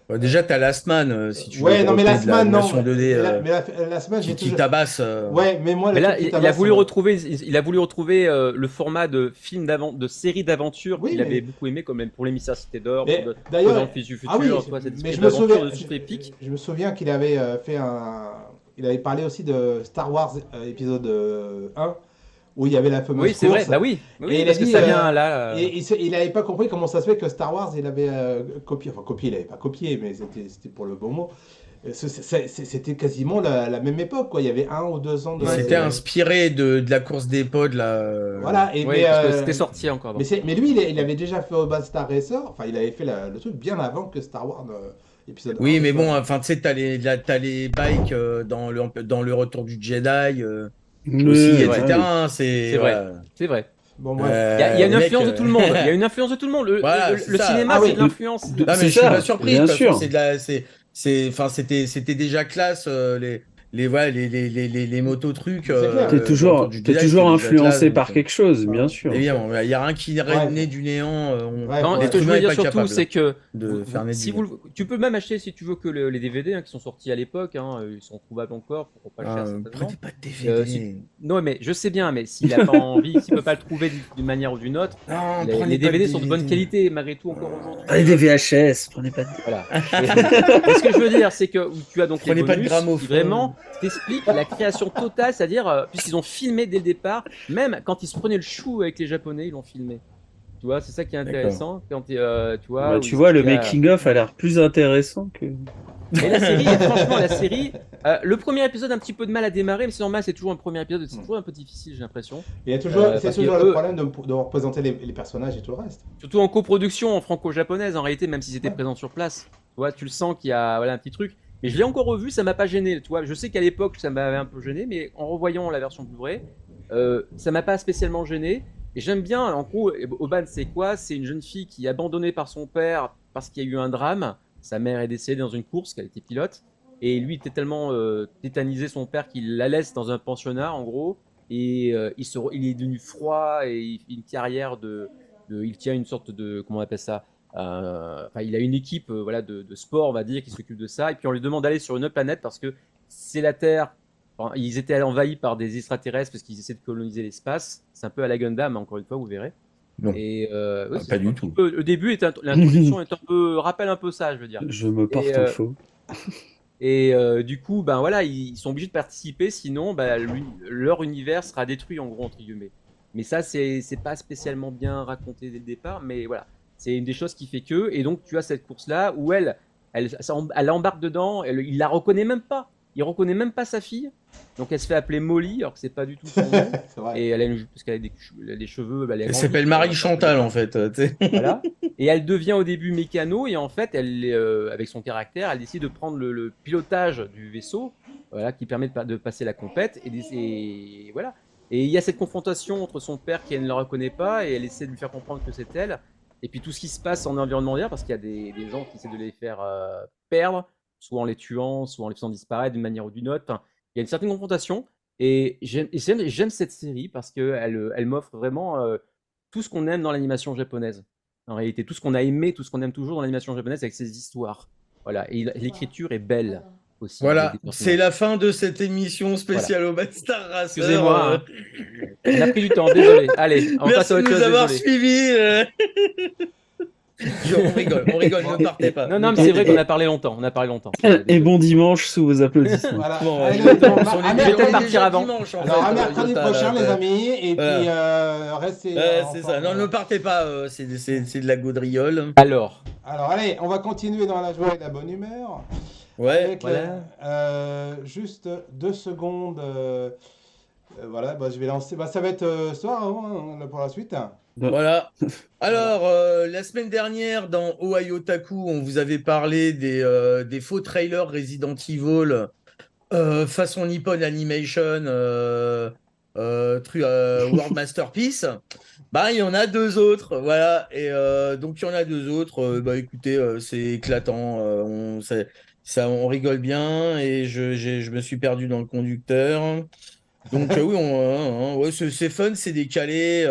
Déjà, t'as Last Man, si tu veux Ouais, non, mais dropper de Last Man, non. l'animation 2D Mais la semaine, j'ai qui toujours. tabasse. Ouais, mais moi, Mais le là, truc qui il a tabasse, voulu c'est- retrouver, il a voulu retrouver le format de film de série d'aventure Oui, qu'il mais- avait beaucoup aimé, comme même pour l'émissaire Cité d'Or, Mais pour d'ailleurs, dans le Fils du Futur, ah oui, toi, cette mais espèce je me d'aventure souviens, de souffle épique. je me souviens qu'il avait fait il avait parlé aussi de Star Wars épisode 1, où il y avait la fameuse Oui, c'est vrai, course. bah oui, Et oui, il a parce que dit, ça vient là. il n'avait pas compris comment ça se fait que Star Wars, il avait copié, enfin copié, il n'avait pas copié, mais c'était pour le bon mot. C'était quasiment la même époque, quoi. Il y avait 1 ou 2 ans de. Il Ouais, s'était c'est vrai. inspiré de la course des pods, là. Voilà, Oui, parce que c'était sorti encore. Donc. mais lui, il avait déjà fait Urban Star Racer, enfin, il avait fait le truc bien avant que Star Wars épisode 1. Oui, mais bon, enfin, tu sais, t'as les bikes dans le Retour du Jedi aussi, c'est vrai. etc. C'est vrai, voilà. c'est vrai. Bon, bref. Il y a une le mec, influence de tout le monde. Il y a une influence de tout le monde. Voilà, Le c'est ça. cinéma, Ah c'est oui. de l'influence. Non, mais C'est je suis ça, pas surpris. bien De toute façon, sûr. enfin, c'était déjà classe, voilà, les motos-trucs. C'est clair. T'es le Retour toujours, du t'es Jedi, toujours c'était déjà influencé classe, par donc, quelque chose, bien sûr. évidemment, il n'y a rien qui Ouais. naît du néant. Ouais, Non, ouais. ce que je L'être humain veux est dire pas surtout, capable c'est que de faire naître si du néant. tu peux même acheter, si tu veux, que les DVD qui sont sortis à l'époque. Ils sont trouvables encore pour pas cher, certainement. Prenez pas de DVD. Non, mais je sais bien, mais s'il a pas envie, s'il peut pas le trouver d'une manière ou d'une autre, Non, les prenez pas DVD de sont de bonne qualité malgré tout encore aujourd'hui. Allez, des VHS, prenez pas de... Voilà. Et ce que je veux dire, c'est que tu as donc Prenez les pas de bonus gramophone. qui vraiment t'expliquent la création totale, c'est-à-dire puisqu'ils ont filmé dès le départ, même quand ils se prenaient le chou avec les Japonais, ils l'ont filmé. Tu vois, c'est ça qui est intéressant. Quand tu vois, Bah, où tu ils vois, le expliquent making-of a l'air plus intéressant que... Et la série, franchement, le premier épisode a un petit peu de mal à démarrer, mais c'est normal, c'est toujours un premier épisode, c'est toujours un peu difficile, j'ai l'impression. Il y a toujours, c'est parce toujours que le eux- problème de représenter les personnages et tout le reste. Surtout en coproduction en franco-japonaise, en réalité, même si c'était présent sur place. Tu vois, tu le sens qu'il y a un petit truc. Et je l'ai encore revu, ça m'a pas gêné. Tu vois, je sais qu'à l'époque, ça m'avait un peu gêné, mais en revoyant la version Blu-ray, ça m'a pas spécialement gêné. Et j'aime bien, en gros, Oban, c'est quoi? C'est une jeune fille qui est abandonnée par son père parce qu'il y a eu un drame. Sa mère est décédée dans une course, qu'elle était pilote. Et lui était tellement tétanisé, son père, qu'il la laisse dans un pensionnat, en gros. Et il est devenu froid et il fait une carrière il tient une sorte de, comment on appelle ça, il a une équipe voilà, de sport, on va dire, qui s'occupe de ça. Et puis on lui demande d'aller sur une autre planète parce que c'est la Terre. Enfin, ils étaient envahis par des extraterrestres parce qu'ils essaient de coloniser l'espace. C'est un peu à la Gundam, encore une fois, vous verrez. Non. Et ouais, Pas du tout. Le début, l'introduction est un peu, rappelle un peu ça, je veux dire. Je me porte Et, en faux. Et du coup, ben voilà, ils sont obligés de participer, sinon leur univers sera détruit en gros entre guillemets. Mais ça, c'est pas spécialement bien raconté dès le départ, mais voilà, c'est une des choses qui fait que. Et donc tu as cette course là où elle embarque dedans, il la reconnaît même pas. Il reconnaît même pas sa fille, donc elle se fait appeler Molly alors que c'est pas du tout son nom. C'est vrai. Et parce qu'elle a des cheveux. Elle s'appelle Marie Chantal, en fait. Tu sais. Voilà. Et elle devient au début mécano et en fait, elle, avec son caractère, elle décide de prendre le pilotage du vaisseau, voilà, qui permet de passer la compète. Et voilà. Et il y a cette confrontation entre son père qui elle ne le reconnaît pas et elle essaie de lui faire comprendre que c'est elle. Et puis tout ce qui se passe en environnement derrière, parce qu'il y a des gens qui essaient de les faire perdre, soit en les tuant, soit en les faisant disparaître d'une manière ou d'une autre. Enfin, il y a une certaine confrontation. Et j'aime cette série parce qu'elle m'offre vraiment tout ce qu'on aime dans l'animation japonaise. En réalité, tout ce qu'on a aimé, tout ce qu'on aime toujours dans l'animation japonaise avec ses histoires. Voilà. Et l'écriture est belle aussi. Voilà, c'est la fin de cette émission spéciale au Star Racer. Excusez-moi, on a pris du temps, désolé. Allez, on passe Merci à de autre nous chose, avoir désolé. suivis. On rigole, ne partez pas. Non, mais c'est vrai qu'on a parlé longtemps. Et bon dimanche sous vos applaudissements. Voilà. Bon, Allez, je bon, vais peut-être partir avant. Dimanche, alors, à mercredi prochain, les amis, et puis restez. C'est ça. Non, ne partez pas. C'est de la gaudriole. Alors, allez, on va continuer dans la joie et la bonne humeur. Ouais. Avec juste 2 secondes. Voilà, je vais lancer. Ça va être ce soir hein, pour la suite. Voilà. Alors, la semaine dernière, dans Ohio Taku, on vous avait parlé des faux trailers Resident Evil façon Nippon Animation, World Masterpice. Bah, il y en a 2 autres, voilà. Et donc, il y en a 2 autres. Écoutez, c'est éclatant. On rigole bien et je me suis perdu dans le conducteur. Donc oui, ouais, c'est fun, c'est décalé.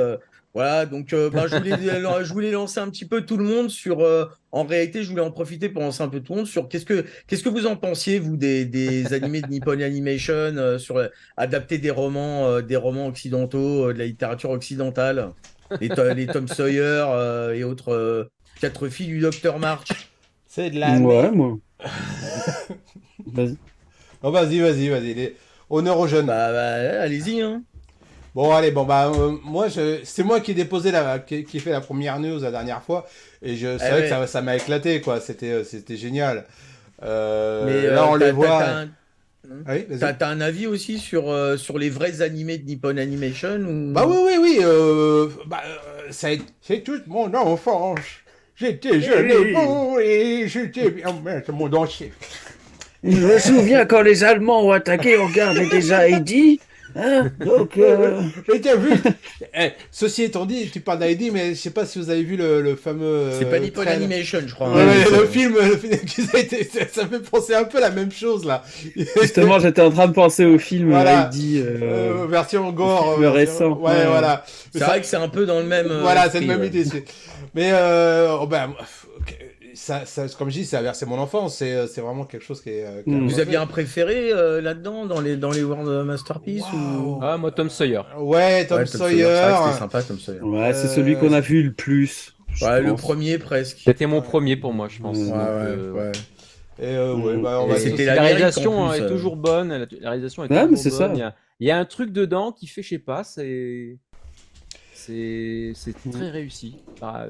Voilà, donc je voulais lancer un petit peu tout le monde sur. En réalité, je voulais en profiter pour lancer un peu tout le monde sur qu'est-ce que vous en pensiez, vous, des animés de Nippon Animation, adapter des romans occidentaux, de la littérature occidentale, les Tom Sawyer et autres quatre filles du Docteur March. C'est de la Ouais, merde. moi. Vas-y. Oh, vas-y. Honneur aux jeunes. Allez-y, hein. Bon, allez, moi, c'est moi qui ai déposé qui ai fait la première news la dernière fois. Et c'est vrai que ça m'a éclaté, quoi. C'était génial. Mais là, on les voit. Ah oui, t'as un avis aussi sur les vrais animés de Nippon Animation ou... Bah oui. C'est toute mon enfance. J'étais jeune et beau et j'étais bien maître mon entier. Je me souviens quand les Allemands ont attaqué, on regardait déjà Heidi. Hein, donc, J'ai déjà vu. Ceci étant dit, tu parles d'Heidi, mais je sais pas si vous avez vu le fameux. C'est pas Nippon Animation, je crois. Ouais, le film qui a été, ça fait penser un peu la même chose là. Justement, j'étais en train de penser au film Voilà. Heidi. Version gore. Le récent. Ouais, voilà. C'est vrai que c'est un peu dans le même. Voilà, c'est le même idée. Mais ça, comme je dis, ça a versé mon enfance. C'est vraiment quelque chose qui est. Vous aviez un préféré là-dedans dans les World Masterpiece ou... Ah, moi, Tom Sawyer. Ouais, Tom Sawyer. C'est vrai que c'était sympa, Tom Sawyer. Ouais, c'est celui qu'on a vu le plus. Ouais, le premier presque. C'était mon premier pour moi, je pense. Ouais. Et c'était la l'Amérique, réalisation en plus, est toujours bonne. La réalisation est Ouais, toujours mais c'est bonne. ça. Il y a un truc dedans qui fait, je sais pas, c'est très réussi.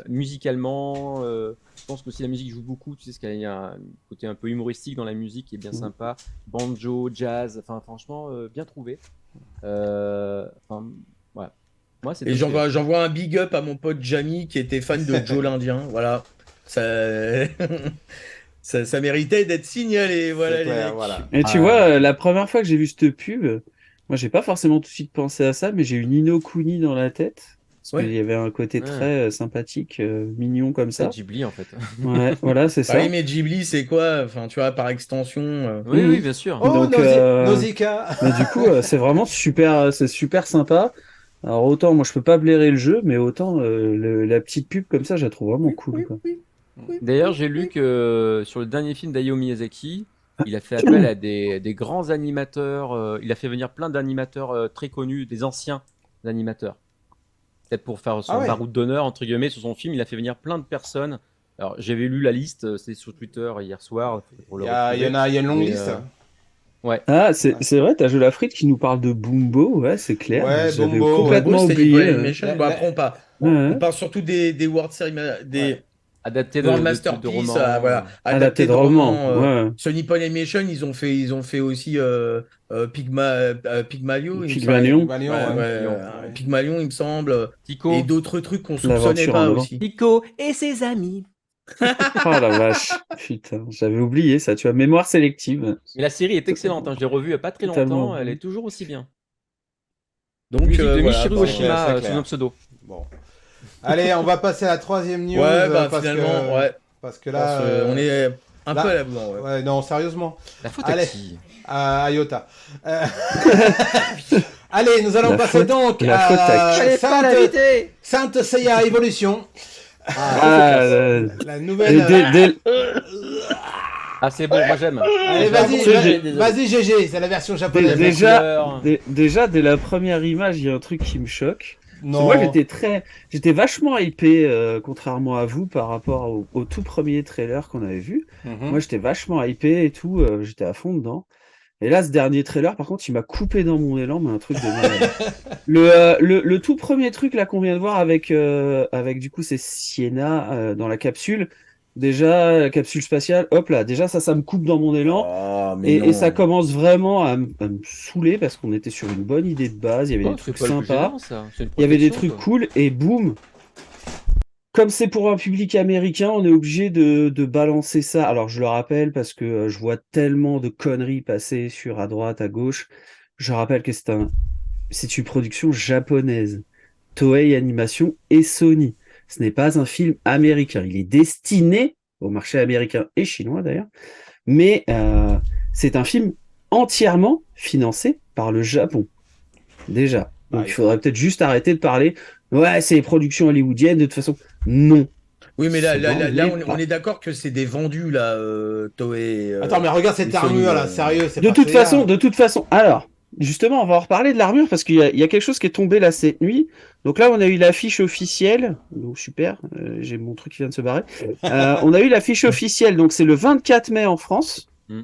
Musicalement, je pense que si la musique joue beaucoup, tu sais, qu'il y a un côté un peu humoristique dans la musique qui est bien sympa. Banjo, jazz, enfin franchement, bien trouvé. Voilà. Moi, c'est Et j'envoie un big up à mon pote Jamie qui était fan de Joe l'Indien. Voilà. Ça... ça méritait d'être signalé. Voilà, les clair, mecs. voilà. Et tu vois, la première fois que j'ai vu cette pub, moi, j'ai pas forcément tout de suite pensé à ça, mais j'ai eu Nino Kuni dans la tête. Parce qu'il y avait un côté très sympathique, mignon comme ça. C'est Ghibli en fait. Ouais, voilà, c'est ça. Oui, mais Ghibli, c'est quoi? Enfin, tu vois, par extension. Oui, bien sûr. Oh, Donc, Nausicaa. Mais du coup, c'est vraiment super, c'est super sympa. Alors autant, moi, je peux pas blairer le jeu, mais autant la petite pub comme ça, je la trouve vraiment cool. Quoi. D'ailleurs, j'ai lu que sur le dernier film d'Hayao Miyazaki, il a fait appel à des grands animateurs. Il a fait venir plein d'animateurs très connus, des anciens animateurs. Peut-être pour faire son baroud d'honneur, entre guillemets, sur son film, il a fait venir plein de personnes. Alors, j'avais lu la liste, c'est sur Twitter hier soir. Il y a une longue liste. Ouais. Ah, c'est vrai, t'as Joe Lafrite qui nous parle de Bumbo, ouais, c'est clair. Ouais, j'avais Bumbo, complètement Bumbo, oublié. Après, on parle surtout des World Series, des adaptés World de Masterpiece, romans. voilà, Adapté de romans. Ouais. Sur Nippon Animation, ils ont fait aussi Pygmalion, Pygmalion, il me semble, Tico. et d'autres trucs qu'on soupçonnait pas aussi. Tico et ses amis. Oh la vache, putain, j'avais oublié ça, tu as mémoire sélective. Mais la série est excellente, hein. Je l'ai revue il n'y a pas très longtemps, elle est toujours aussi bien. Donc, musique de Michiru Oshima sous un pseudo. Bon. Allez, on va passer à la troisième news. Finalement, parce que là, on est un peu à la bourre. Ouais, non, sérieusement. La faute à qui? À Iota. Allez, nous allons passer donc à Sainte Seiya Evolution. La nouvelle. Ah, c'est bon, moi j'aime. Allez, vas-y, GG, c'est la version japonaise. Déjà, dès la première image, il y a un truc qui me choque. Non. Moi, j'étais vachement hypé, contrairement à vous, par rapport au tout premier trailer qu'on avait vu. Moi, j'étais vachement hypé et tout, j'étais à fond dedans. Et là, ce dernier trailer, par contre, il m'a coupé dans mon élan, mais un truc de malade. Le tout premier truc là qu'on vient de voir avec du coup c'est Sienna dans la capsule. Déjà, la capsule spatiale, hop là, déjà ça me coupe dans mon élan. Et ça commence vraiment à me saouler parce qu'on était sur une bonne idée de base, il y avait des trucs sympas, il y avait des trucs cool, et boum. Comme c'est pour un public américain, on est obligé de balancer ça. Alors, je le rappelle parce que je vois tellement de conneries passer à droite, à gauche. Je rappelle que c'est une production japonaise. Toei Animation et Sony. Ce n'est pas un film américain. Il est destiné au marché américain et chinois d'ailleurs. Mais c'est un film entièrement financé par le Japon. Déjà. Donc Ah, il faudrait peut-être juste arrêter de parler. Ouais, c'est les productions hollywoodiennes, de toute façon. Non. Oui, mais là, Ce là, n'en là, là, est on pas. est d'accord que c'est des vendus, là, Toei Attends, mais regarde cette et Sony. armure là, sérieux, c'est De pas toute façon, Seiya. de toute façon. Alors, justement, on va en reparler de l'armure parce qu'il y a quelque chose qui est tombé là cette nuit. Donc là, on a eu l'affiche officielle. Donc super, j'ai mon truc qui vient de se barrer. On a eu l'affiche officielle. Donc c'est le 24 mai en France Mm.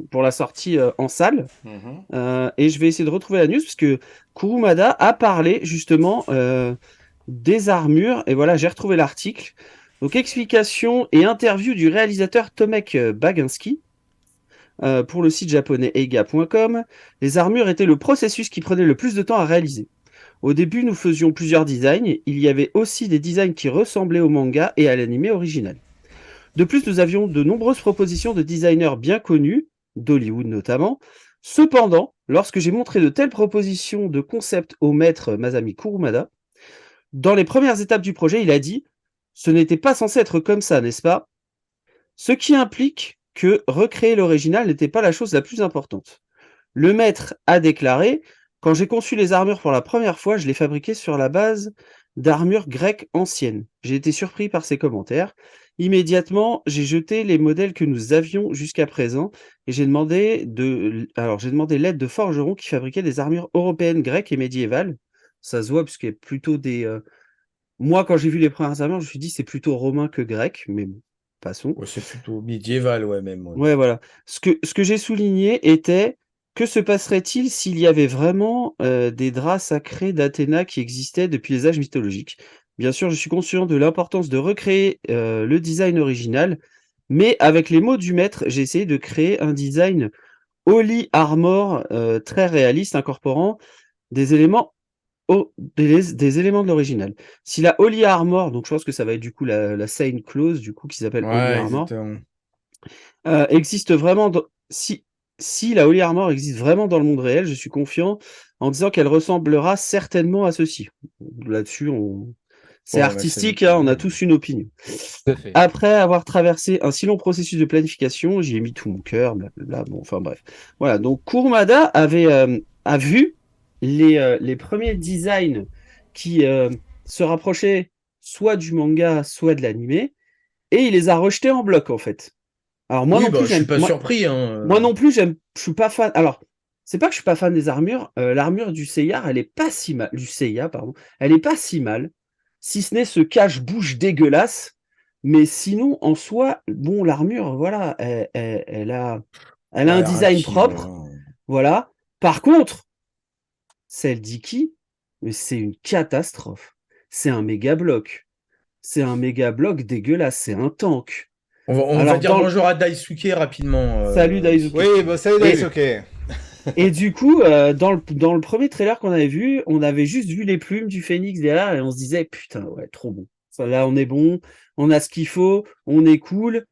pour la sortie en salle. Mhm. Et je vais essayer de retrouver la news parce que Kurumada a parlé justement des armures. Et voilà, j'ai retrouvé l'article. Donc explication et interview du réalisateur Tomek Baginski. Pour le site japonais eiga.com, les armures étaient le processus qui prenait le plus de temps à réaliser. Au début, nous faisions plusieurs designs. Il y avait aussi des designs qui ressemblaient au manga et à l'anime original. De plus, nous avions de nombreuses propositions de designers bien connus, d'Hollywood notamment. Cependant, lorsque j'ai montré de telles propositions de concept au maître Masami Kurumada, dans les premières étapes du projet, il a dit « Ce n'était pas censé être comme ça, n'est-ce pas ?» Ce qui implique que recréer l'original n'était pas la chose la plus importante. Le maître a déclaré « Quand j'ai conçu les armures pour la première fois, je les fabriquais sur la base d'armures grecques anciennes. J'ai été surpris par ces commentaires. Immédiatement, j'ai jeté les modèles que nous avions jusqu'à présent et j'ai demandé l'aide de forgerons qui fabriquaient des armures européennes, grecques et médiévales. Ça se voit puisqu'il y a plutôt des... Moi, quand j'ai vu les premières armures, je me suis dit c'est plutôt romain que grec, mais bon, passons. Ouais, c'est plutôt médiéval, ouais, même. Ouais. Ouais, voilà. Ce que j'ai souligné était que se passerait-il s'il y avait vraiment des draps sacrés d'Athéna qui existaient depuis les âges mythologiques? Bien sûr, je suis conscient de l'importance de recréer le design original, mais avec les mots du maître, j'ai essayé de créer un design Holy Armor très réaliste, incorporant des éléments des éléments de l'original. Si la Holy Armor, donc je pense que ça va être du coup la Saint Clause, du coup, qui s'appelle Holy Ouais, Armor, exactement. existe vraiment si la Holy Armor existe vraiment dans le monde réel, je suis confiant en disant qu'elle ressemblera certainement à ceci. Là-dessus, c'est Ouais, bah, artistique, hein, on a tous une opinion. Tout à fait. Après avoir traversé un si long processus de planification, j'y ai mis tout mon cœur, blablabla, bon, enfin bref. Voilà, donc Kurumada a vu les premiers designs qui se rapprochaient soit du manga, soit de l'animé, et il les a rejetés en bloc, en fait. Alors moi Oui, non bah, plus, je suis pas surpris. Hein. moi non plus, je suis pas fan. Alors, c'est pas que je suis pas fan des armures. L'armure du Seiya, elle est pas si mal. Du Seiya, pardon. Elle est pas si mal. Si ce n'est ce cache-bouche dégueulasse. Mais sinon, en soi, bon, l'armure, voilà, elle a Ouais, un design relativement, propre. hein. Voilà. Par contre, celle d'Iki, mais c'est une catastrophe. C'est un méga bloc. C'est un méga bloc dégueulasse. C'est un tank. On va Alors, dire bonjour à Daisuke rapidement. Salut Daisuke. Oui, bah salut Et- Daisuke. Et du coup, dans le premier trailer qu'on avait vu, on avait juste vu les plumes du phénix derrière et on se disait putain, ouais, trop bon. Ça, là, on est bon, on a ce qu'il faut, on est cool.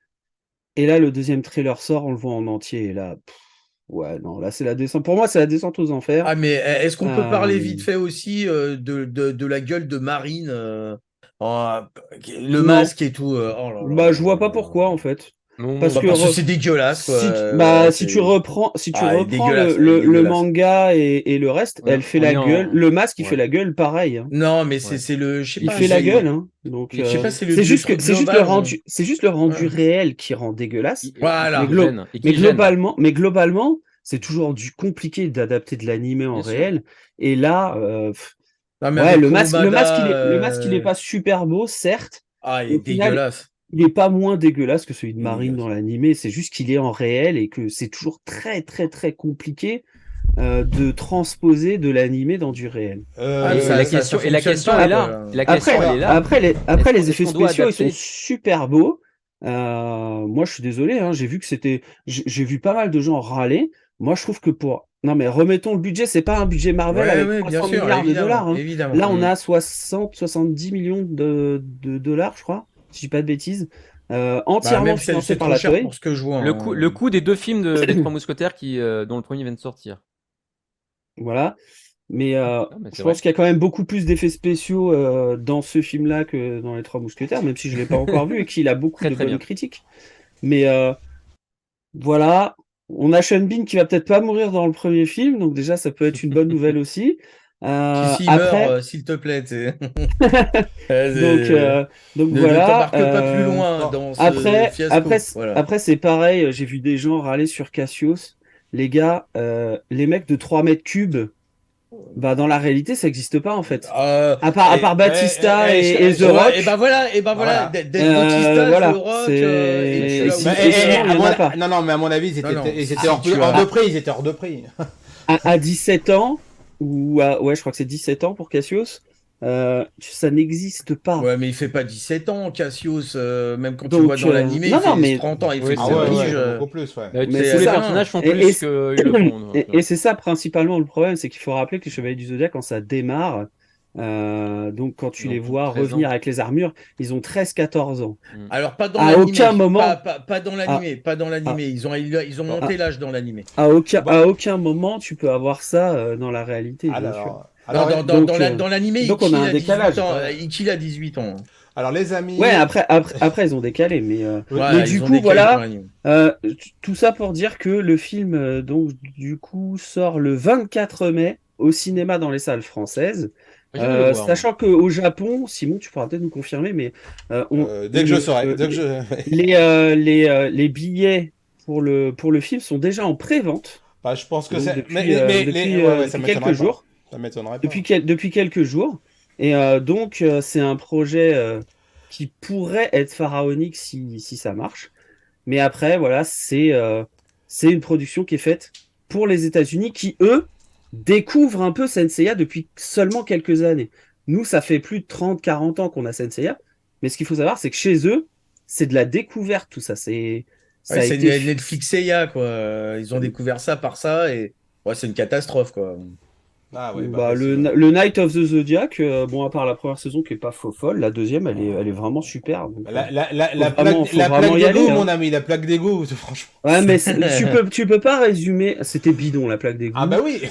Et là, le deuxième trailer sort, on le voit en entier. Et là, ouais, non, là, c'est la descente. Pour moi, c'est la descente aux enfers. Ah, mais est-ce qu'on peut parler Euh, vite fait aussi de la gueule de Marine oh, le non, masque et tout. Oh là bah, là je là vois pas là. pourquoi en fait. Non, Parce Bah, non, que parce que c'est dégueulasse, quoi. Voilà, si tu Ah, elle est reprends dégueulasse, elle est le dégueulasse. manga et le reste, elle fait on la est gueule. en. Le masque, il fait Ouais. la gueule pareil, hein. Non, mais Ouais. c'est le. Je sais Il pas. fait la c'est- gueule, hein. Donc, Je sais pas, c'est le c'est juste truc c'est juste le global. rendu, c'est juste le rendu Ouais. réel qui rend dégueulasse. Voilà. Qui gêne, et qui gêne. Mais globalement, c'est toujours du compliqué d'adapter de l'animé en Bien sûr. réel. Et là, Non, mais ouais, avec le masque, Kurumada, le masque, il est pas super beau, certes. Ah, il Mais est au final, dégueulasse. il est pas moins dégueulasse que celui de Il est Marine dégueulasse. dans l'animé. C'est juste qu'il est en réel et que c'est toujours très, très, très compliqué de transposer de l'animé dans du réel. Ah, Et ça- la ça question, et la fonctionne question pas, est quoi. là. Et la question, elle est là. Après Est-ce les qu'on effets doit spéciaux, ils sont adapter super beaux. Moi, je suis désolé, hein, j'ai vu que j'ai vu pas mal de gens râler. Moi, je trouve que non, mais remettons le budget, c'est pas un budget Marvel Ouais, avec ouais, bien 300 sûr, milliards de dollars. évidemment, Hein. évidemment. Là, on a 70 millions de dollars, je crois, si je dis pas de bêtises, Bah, entièrement même financé c'est par trop la cher Toei. pour ce que je vois. le coût des deux films des Trois Mousquetaires dont le premier vient de sortir. Voilà. Mais mais c'est je vrai. pense qu'il y a quand même beaucoup plus d'effets spéciaux dans ce film-là que dans Les Trois Mousquetaires, même si je l'ai pas encore vu et qu'il a beaucoup Très, de très bonnes bien. critiques. Mais voilà, On a Sean Bean qui va peut-être pas mourir dans le premier film, donc déjà ça peut être une bonne nouvelle aussi. Si Après, meurt, s'il te plaît. donc Ne voilà. t'embarque pas plus loin dans ce Après, fiasco. Voilà. après c'est pareil. J'ai vu des gens râler sur Cassius. Les gars, les mecs de 3 mètres cubes, bah dans la réalité ça n'existe pas en fait. À part Batista et The Rock. Et ben voilà, Voilà. d'être Bautista, voilà, The Rock, c'est- et puis là, si- oui, et sinon, il y en a pas. Non, non, mais à mon avis, ils étaient, Non, non. ils étaient Ah, hors, tu hors as- de prix. Ils étaient hors de prix. À 17 ans, ouais, je crois que c'est 17 ans pour Cassius, ça n'existe pas. Ouais, mais il fait pas 17 ans, Cassius, même quand tu Donc, vois dans l'animé, non, il non, fait mais- 30 ans, il Oui, fait ah ses ouais, piges, beaucoup plus, ouais. Mais Tous c'est les ça. personnages font Et- plus et- qu'ils le font. donc, Et c'est ça principalement le problème, c'est qu'il faut rappeler que les Chevaliers du Zodiaque, quand ça démarre, donc quand tu Ils ont les tous vois 13 revenir ans. avec les armures, ils ont 13-14 ans. Alors pas dans À l'animé, aucun moment- pas dans l'animé, pas dans l'animé. Ils ont monté l'âge dans l'animé. À aucun moment, tu peux avoir ça dans la réalité, bien sûr. Alors, Non, donc, dans l'animé, donc on a un Ichiil a décalage. 18 ans. Ichiil a 18 ans. alors, les amis. Ouais, après ils ont décalé, mais Voilà, du ils ont coup, décalé voilà. dans l'animé. Tout ça pour dire que le film, donc, du coup, sort le 24 mai au cinéma dans les salles françaises. J'aimerais le voir, Sachant qu'au Japon, Simon, tu pourras peut-être nous confirmer, mais Dès que je saurai. Dès que je... les billets pour le film sont déjà en pré-vente Bah, je pense que donc, c'est. depuis, ouais, ça depuis m'étonnerait quelques pas. jours. Ça m'étonnerait pas. Depuis quelques jours. Et donc, c'est un projet qui pourrait être pharaonique si ça marche. Mais après, voilà, c'est une production qui est faite pour les États-Unis qui, eux, découvrent un peu Senseiya depuis seulement quelques années. Nous, ça fait plus de 30-40 ans qu'on a Senseiya. Mais ce qu'il faut savoir, c'est que chez eux, c'est de la découverte, tout ça. Ça Ouais, a c'est été... Netflix Seiya, quoi. Ils ont découvert ça par ça et ouais, c'est une catastrophe, quoi. Ah, ouais, Bah, c'est- le Night of the Zodiac, bon, à part la première saison qui est pas folle, la deuxième, elle est vraiment super. Donc, La vraiment- plaque, la faut vraiment plaque y aller, d'égout, hein. mon ami, la plaque d'égout, franchement. ouais, mais tu peux pas résumer. C'était bidon, la plaque d'égout. Ah, bah oui.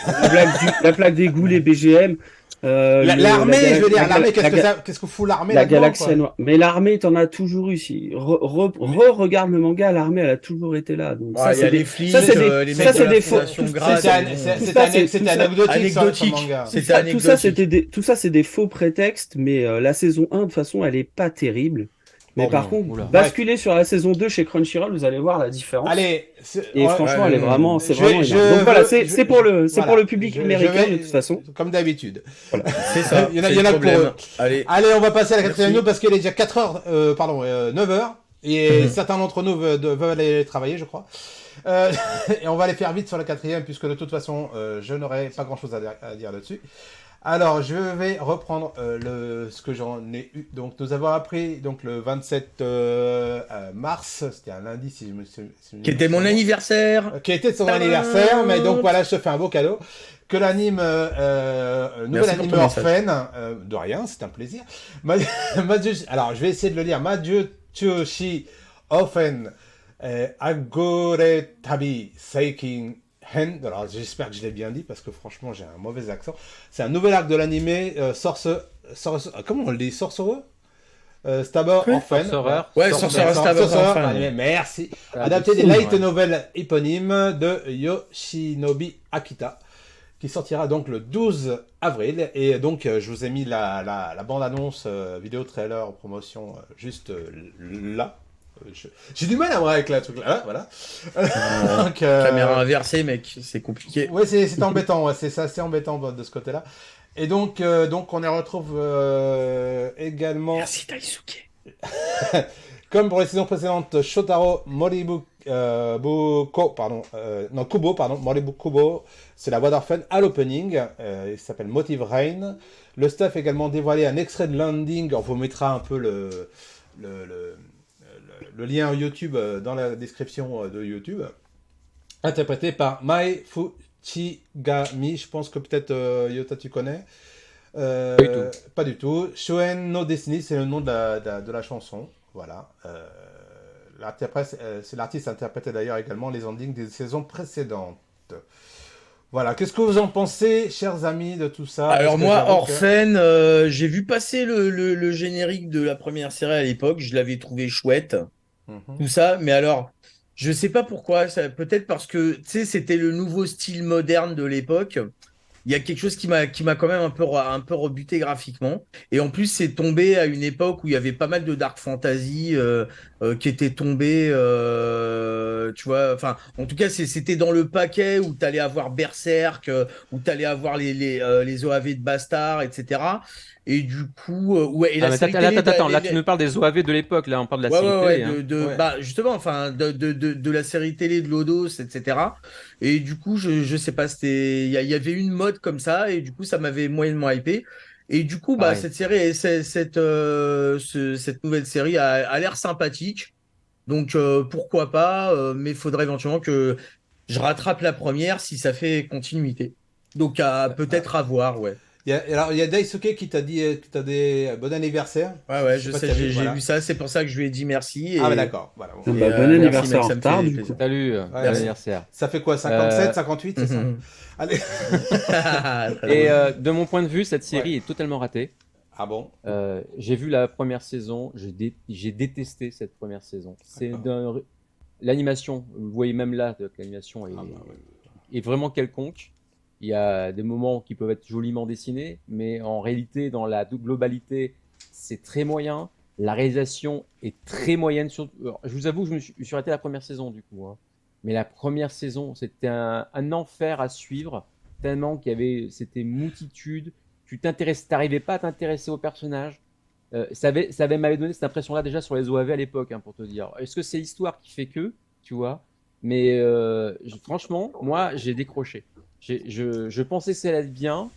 La plaque d'égout, les BGM. L'armée, je veux dire, l'armée, la qu'est-ce que fout l'armée la là-dedans, galaxie quoi. noire. Mais l'armée, t'en as toujours eu. Regarde le manga, l'armée, elle a toujours été là. Donc, Ouais, il y a c'est les des- flics, ça, c'est des- les ça, mecs c'est de des la faux- Fondation tout- Graal, C'est bon. c'était anecdotique, ce manga. C'est tout ça, anecdotique. tout ça, c'est des faux prétextes, mais la saison 1, de toute façon, elle est pas terrible. Mais Bon, par bon, contre, oula. basculez sur la saison 2 chez Crunchyroll, vous allez voir la différence. Allez. Et franchement, elle est vraiment, c'est je- vraiment je énorme. Donc voilà, veux- c'est pour voilà. le public Je américain vais- de toute façon. Comme d'habitude. C'est ça. Il y en a- c'est il y en le a que pour problème. eux. Allez. Allez, on va passer à la quatrième Merci. news parce qu'il est déjà 9 heures. Et certains d'entre nous veulent aller travailler, je crois. Et on va aller faire vite sur la quatrième puisque de toute façon, je n'aurai pas grand-chose à dire là-dessus. Alors, je vais reprendre ce que j'en ai eu. Donc, nous avons appris donc, le 27 mars, c'était un lundi si je me souviens. Qui était mon anniversaire. Qui était son Tadam. anniversaire, mais donc voilà, je te fais un beau cadeau. Que l'anime, nouvel Merci pour anime ton message. Orphan, de rien, c'est un plaisir. Alors, je vais essayer de le lire. Maju Tsushi Orphan Agore Tabi Seikin Hen. Alors, j'espère que je l'ai bien dit parce que franchement, j'ai un mauvais accent. C'est un nouvel arc de l'animé comment on le dit? Sorcereux Stabber Orphan. Sorcerer. Ouais, Sorcerer Stabber Orphan. Allez, merci. Ah, Adapté des c'est light vrai. novels éponymes de Yoshinobi Akita, qui sortira donc le 12 avril. Et donc, je vous ai mis la bande-annonce, vidéo trailer, promotion, juste là. J'ai du mal à voir avec la truc là, voilà. Donc, Caméra inversée, mec, c'est compliqué. ouais, c'est embêtant, ouais, c'est assez embêtant de ce côté-là. Et donc on les retrouve également. Merci Daisuke. Comme pour les saisons précédentes, Shotaro Moribuko, Kubo, Moribukubo, c'est la voix d'Orphan à l'opening, il s'appelle Motive Rain. Le staff a également dévoilé un extrait de landing, on vous mettra un peu le lien YouTube dans la description de YouTube, interprété par Mai Fuchigami, je pense que peut-être Yota tu connais. Pas du tout. Shoen no Destiny, c'est le nom de la chanson. Voilà. C'est l'artiste interprétait d'ailleurs également les endings des saisons précédentes. Voilà. Qu'est-ce que vous en pensez, chers amis, de tout ça? Alors Est-ce que moi, j'avoue que- Orphan, j'ai vu passer le générique de la première série à l'époque, je l'avais trouvé chouette, Mhm. tout ça, mais alors, Je sais pas pourquoi, peut-être parce que tu sais, c'était le nouveau style moderne de l'époque. Il y a quelque chose qui m'a quand même un peu rebuté graphiquement. Et en plus, c'est tombé à une époque où il y avait pas mal de dark fantasy qui étaient tombés, tu vois. Enfin, en tout cas, c'était dans le paquet où tu allais avoir Berserk, où tu allais avoir les OAV de Bastard, etc. Et du coup, ouais, et Ah, la mais série télé, attends, là tu nous parles des OAV de l'époque, là on parle de la ouais, série ouais, ouais, télé. Hein. Ouais. bah, justement, enfin, de la série télé de Lodos, etc. Et du coup, je sais pas, il y avait une mode comme ça, et du coup, ça m'avait moyennement hypé. Et du coup, bah, Pareil. cette série, cette nouvelle série a l'air sympathique. Donc, pourquoi pas, mais il faudrait éventuellement que je rattrape la première si ça fait continuité. Donc, peut-être à voir, ouais. Alors, il y a Daisuke qui t'a dit que t'as des bon anniversaire. Ouais, sais je pas si sais, t'as vu, j'ai voilà. vu ça, c'est pour ça que je lui ai dit merci. Ah, bah Et, d'accord. Voilà. Bon, et, bon merci, anniversaire mec, en ça me retard, fait du plaisir. coup. Salut, bon Merci. anniversaire. Ça fait quoi, 57, 58, c'est ça? Allez. Très Et drôle. de mon point de vue, cette série Ouais. est totalement ratée. Ah bon? J'ai vu la première saison, j'ai détesté cette première saison. L'animation, vous voyez même là que l'animation est, Ah bah ouais. est vraiment quelconque. Il y a des moments qui peuvent être joliment dessinés, mais en réalité, dans la globalité, c'est très moyen. La réalisation est très moyenne. Alors, je vous avoue que je suis arrêté la première saison du coup. Hein. Mais la première saison, c'était un enfer à suivre, tellement c'était multitude. T'arrivais pas à t'intéresser au personnage. M'avait donné cette impression-là déjà sur les OAV à l'époque, hein, pour te dire. Est-ce que c'est l'histoire qui fait que, tu vois? Mais franchement, moi, j'ai décroché. Je pensais que ça allait être bien.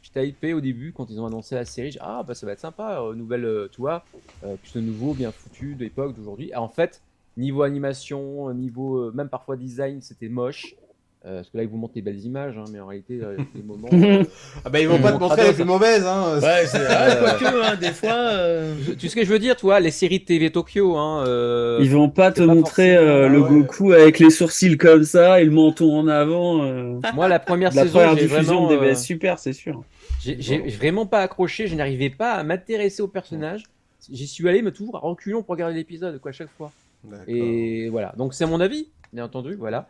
J'étais hypé au début quand ils ont annoncé la série. Ah, bah ça va être sympa, nouvelle, tu vois, plus de nouveau, bien foutu, de l'époque, d'aujourd'hui. En fait, niveau animation, niveau même parfois design, c'était moche. Parce que là, ils vous montrent des belles images, hein, mais en réalité, il y a des moments. Ah bah ils vont pas te montrer les plus mauvaises, hein. Ouais, quoique, hein, des fois. Tu sais ce que je veux dire, toi, les séries de TV Tokyo, hein, Ils vont pas te c'est pas montrer forcément- le Ah ouais. Goku avec les sourcils comme ça et le menton en avant. Moi, la première La saison, première j'ai diffusion vraiment, de DBS Super, c'est sûr. j'ai vraiment pas accroché. Je n'arrivais pas à m'intéresser au personnage. J'y suis allé, mais toujours à reculons pour regarder l'épisode, quoi, à chaque fois. D'accord. Et voilà. Donc, c'est mon avis, bien entendu. Voilà.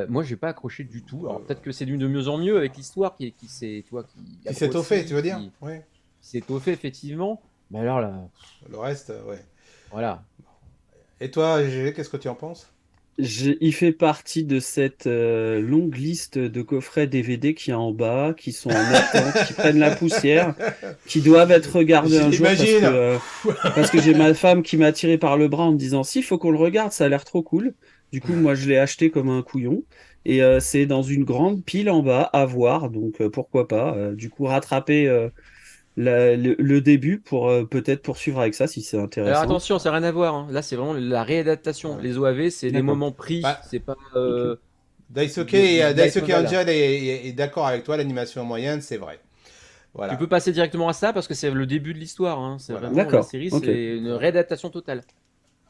Moi, j'ai pas accroché du tout. Alors, peut-être que c'est de mieux en mieux avec l'histoire qui s'est, tu vois, Qui s'est étoffé, tu veux dire? qui Ouais. s'est étoffé, effectivement. Mais alors là, Le reste, ouais. voilà. Et toi, GG, qu'est-ce que tu en penses? Il fait partie de cette longue liste de coffrets DVD qui est en bas, qui sont en attente, qui prennent la poussière, qui doivent être regardés un jour J'imagine. parce que j'ai ma femme qui m'a tiré par le bras en me disant si, faut qu'on le regarde, ça a l'air trop cool. Du coup, moi, je l'ai acheté comme un couillon et c'est dans une grande pile en bas à voir, donc pourquoi pas. Du coup, rattraper le début pour peut-être poursuivre avec ça si c'est Alors intéressant. attention, ça n'a rien à voir. Hein. Là, c'est vraiment la réadaptation. Ouais. Les OAV, c'est des D'accord. moments pris. Bah, C'est pas. Daisuke, Light Daisuke novel. Angel est d'accord avec toi, l'animation moyenne, c'est vrai. Voilà. Tu peux passer directement à ça parce que c'est le début de l'histoire. Hein. C'est Voilà. vraiment la D'accord, série, ok. c'est une réadaptation totale.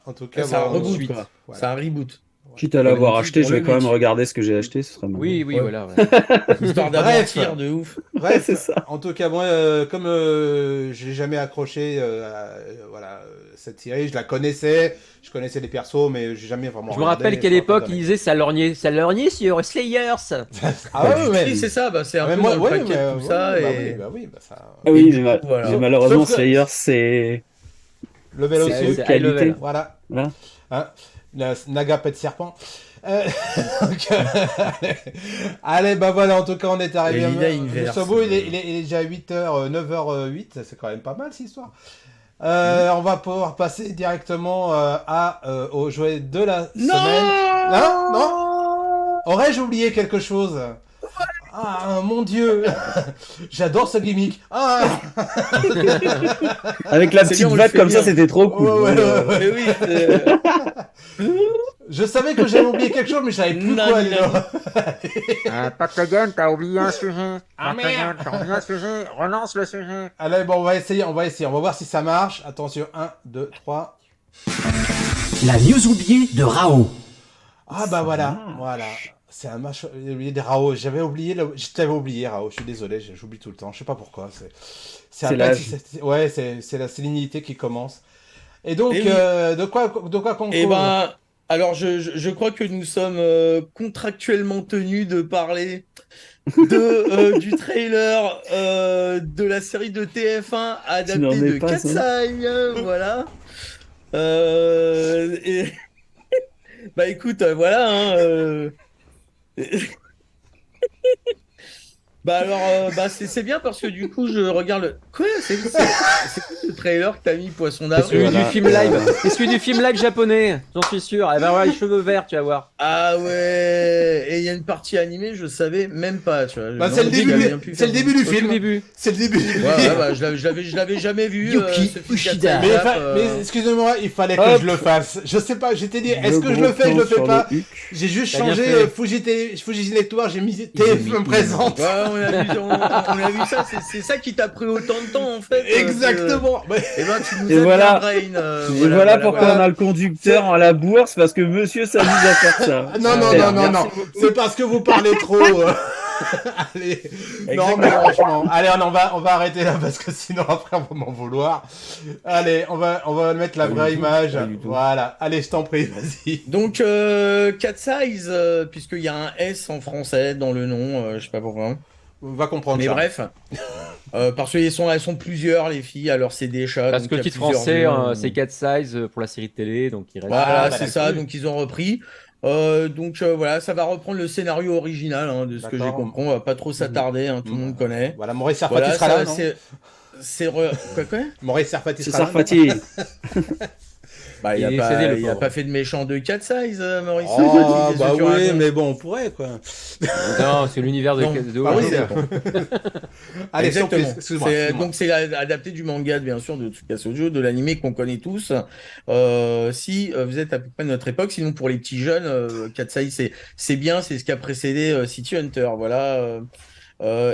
En tout cas, C'est un bon, reboot, ensuite, quoi. voilà. C'est un reboot. Quitte à l'avoir Pour le acheté, mythe, je vais pour quand le même mythe. regarder ce que j'ai acheté, ce serait marrant. Oui, Ouais. voilà. Histoire Bref. d'aventure de ouf. Bref, C'est ça. en tout cas, moi, comme je n'ai jamais accroché cette série, je la connaissais, je connaissais les persos, mais j'ai jamais vraiment Je me regardé, rappelle qu'à je me l'époque, rappelle il disait ça lorgnait sur Slayers. Ah ouais, ouais, Oui, c'est ça, bah, c'est un mais peu moi, dans le ouais, paquet mais, de tout ça. ouais, Et... bah oui, bah ça. Ah oui, du mais, coup, voilà. mais malheureusement, Sauf que- Slayer, c'est Level C'est au-dessus. haute qualité. level. Voilà. Voilà. Hein, Naga pète serpent. Donc, allez, bah voilà, en tout cas, on est arrivé Et Lina à Inverse. jusqu'au bout. Il est déjà 8h, 9h08, c'est quand même pas mal cette histoire. On va pouvoir passer directement au jouet de la semaine. Non. Aurais-je oublié quelque chose? Ah, mon Dieu. J'adore ce gimmick. Ah. Avec la C'est petite bien, on le vague fait comme bien. ça, c'était trop cool. Ouais. Mais oui, Je savais que j'avais oublié quelque chose, mais je savais plus Non, quoi. non, dis donc. Patagon, t'as oublié un sujet. Ah, Patagon, merde. t'as oublié un sujet. Relance le sujet. Allez, bon, on va essayer, on va voir si ça marche. Attention, 1, 2, 3. La news oubliée de Rao. Ah bah voilà. C'est un match. J'ai oublié des Rao. Je t'avais oublié Rao. Je suis désolé, j'oublie tout le temps. Je sais pas pourquoi. C'est C'est l'âge. c'est la sérénité qui commence. Et donc, Et oui. de quoi qu'on Et ben, Alors, je crois que nous sommes contractuellement tenus de parler du trailer de la série de TF1 adaptée de Cat's Eye. Voilà. Bah écoute, voilà. Bah alors, c'est bien parce que du coup, je regarde le... Quoi? C'est quoi ce trailer que t'as mis, Poisson C'est d'avril? celui du film live. C'est celui du film live japonais, j'en suis sûr. Elle va avoir les cheveux verts, tu vas voir. Ah ouais. Et il y a une partie animée, je savais même pas, tu vois. Bah, c'est le début du film. C'est le début. Ouais, bah, je l'avais jamais vu. Yuki ce film Ushida. Mais excusez-moi, il fallait que je le fasse. Je sais pas, j'étais dit, est-ce que je le fais, je le fais pas. J'ai juste changé Fuji Network, j'ai mis TF1 présente. Ouais, on a vu ça, c'est ça qui t'a pris autant de temps en fait. Exactement. Et ben tu nous Et as voilà. bien brain. Voilà pourquoi on a le conducteur à la bourse, parce que monsieur s'amuse à faire ça. Non. C'est parce que vous parlez trop. Allez. Non, mais franchement. Allez, on va arrêter là parce que sinon après on va m'en vouloir. Allez, on va mettre la vraie image. Voilà. Allez, je t'en prie, vas-y. Donc, Cat's Eyes, puisqu'il y a un S en français dans le nom, je sais pas pourquoi. On va comprendre Mais ça. bref. Parce qu'elles sont plusieurs, les filles, alors c'est des chats. Parce que le titre français, c'est Cat's Eyes pour la série de télé, donc il reste. Voilà, c'est ça, donc ils ont repris. Voilà, ça va reprendre le scénario original, hein, de ce que j'ai compris. On va pas trop s'attarder, hein, tout le monde connaît. Voilà, Maurice Sarfati sera là, non Quoi Maurice Sarfati sera là. Sarfati. Bah, il a pas fait de méchant de Cat's Eyes, Maurice Oh, Sarfati. bah oui, mais bon, on pourrait, quoi. Non, c'est l'univers de Ah oui, c'est Allez, exactement. Excuse-moi. Donc c'est adapté du manga, bien sûr, de Tsukasa de l'animé qu'on connaît tous. Si vous êtes à peu près de notre époque, sinon pour les petits jeunes, Cat's Eyes, c'est bien, c'est ce qui a précédé City Hunter, voilà.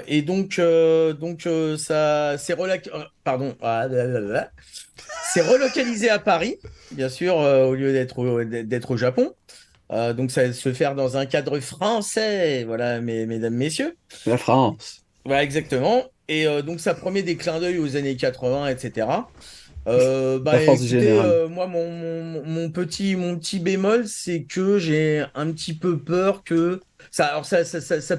Et donc ça c'est c'est relocalisé à Paris, bien sûr, au lieu d'être au Japon. Donc ça va se faire dans un cadre français, voilà, mesdames, messieurs. La France. Voilà, exactement. Et donc ça promet des clins d'œil aux années 80, etc. La France générale. Moi, mon petit bémol, c'est que j'ai un petit peu peur que ça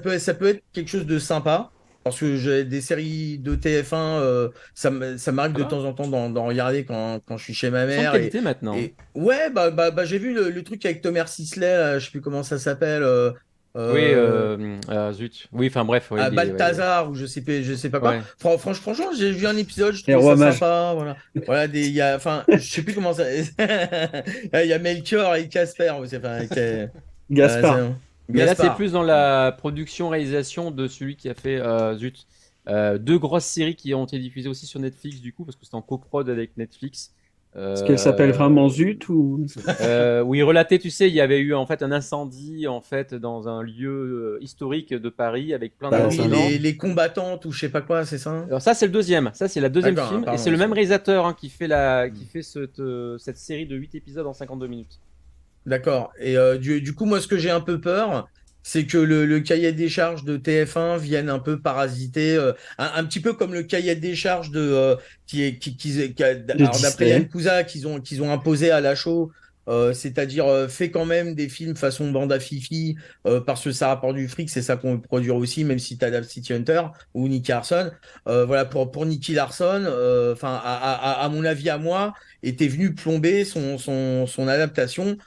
peut être quelque chose de sympa. Parce que j'ai des séries de TF1, ça m'arrive de temps en temps d'en regarder quand je suis chez ma Sans mère. qualité maintenant. Ouais, j'ai vu le truc avec Thomas Sisley, je sais plus comment ça s'appelle. Oui, zut. Oui, enfin bref. À Balthazar, ou je sais pas quoi. Ouais. Franchement, j'ai vu un épisode, je trouvais ça sympa. Voilà, je sais plus comment ça. Il y a Melchior et Casper aussi. Gaspard. Mais là, c'est plus dans la production-réalisation de celui qui a fait deux grosses séries qui ont été diffusées aussi sur Netflix, du coup, parce que c'est en coprod avec Netflix. Est-ce qu'elle s'appelle vraiment Zut ou Oui, relaté, tu sais, il y avait eu en fait un incendie en fait dans un lieu historique de Paris avec plein d'incidents. Les combattantes ou je sais pas quoi, c'est ça? Alors ça, c'est le deuxième. Ça, c'est la deuxième film, pardon, et c'est le même réalisateur qui fait cette série de 8 épisodes en 52 minutes. D'accord. Et du coup, moi, ce que j'ai un peu peur, c'est que le cahier des charges de TF1 vienne un peu parasiter, un petit peu comme le cahier des charges d'après Yann Cousa qu'ils ont imposé à la show, c'est-à-dire fait quand même des films façon bande à Fifi, parce que ça rapporte du fric, c'est ça qu'on veut produire aussi, même si tu adaptes City Hunter ou Nicky Larson. Voilà, pour Nicky Larson, à mon avis, à moi, était venu plomber son adaptation.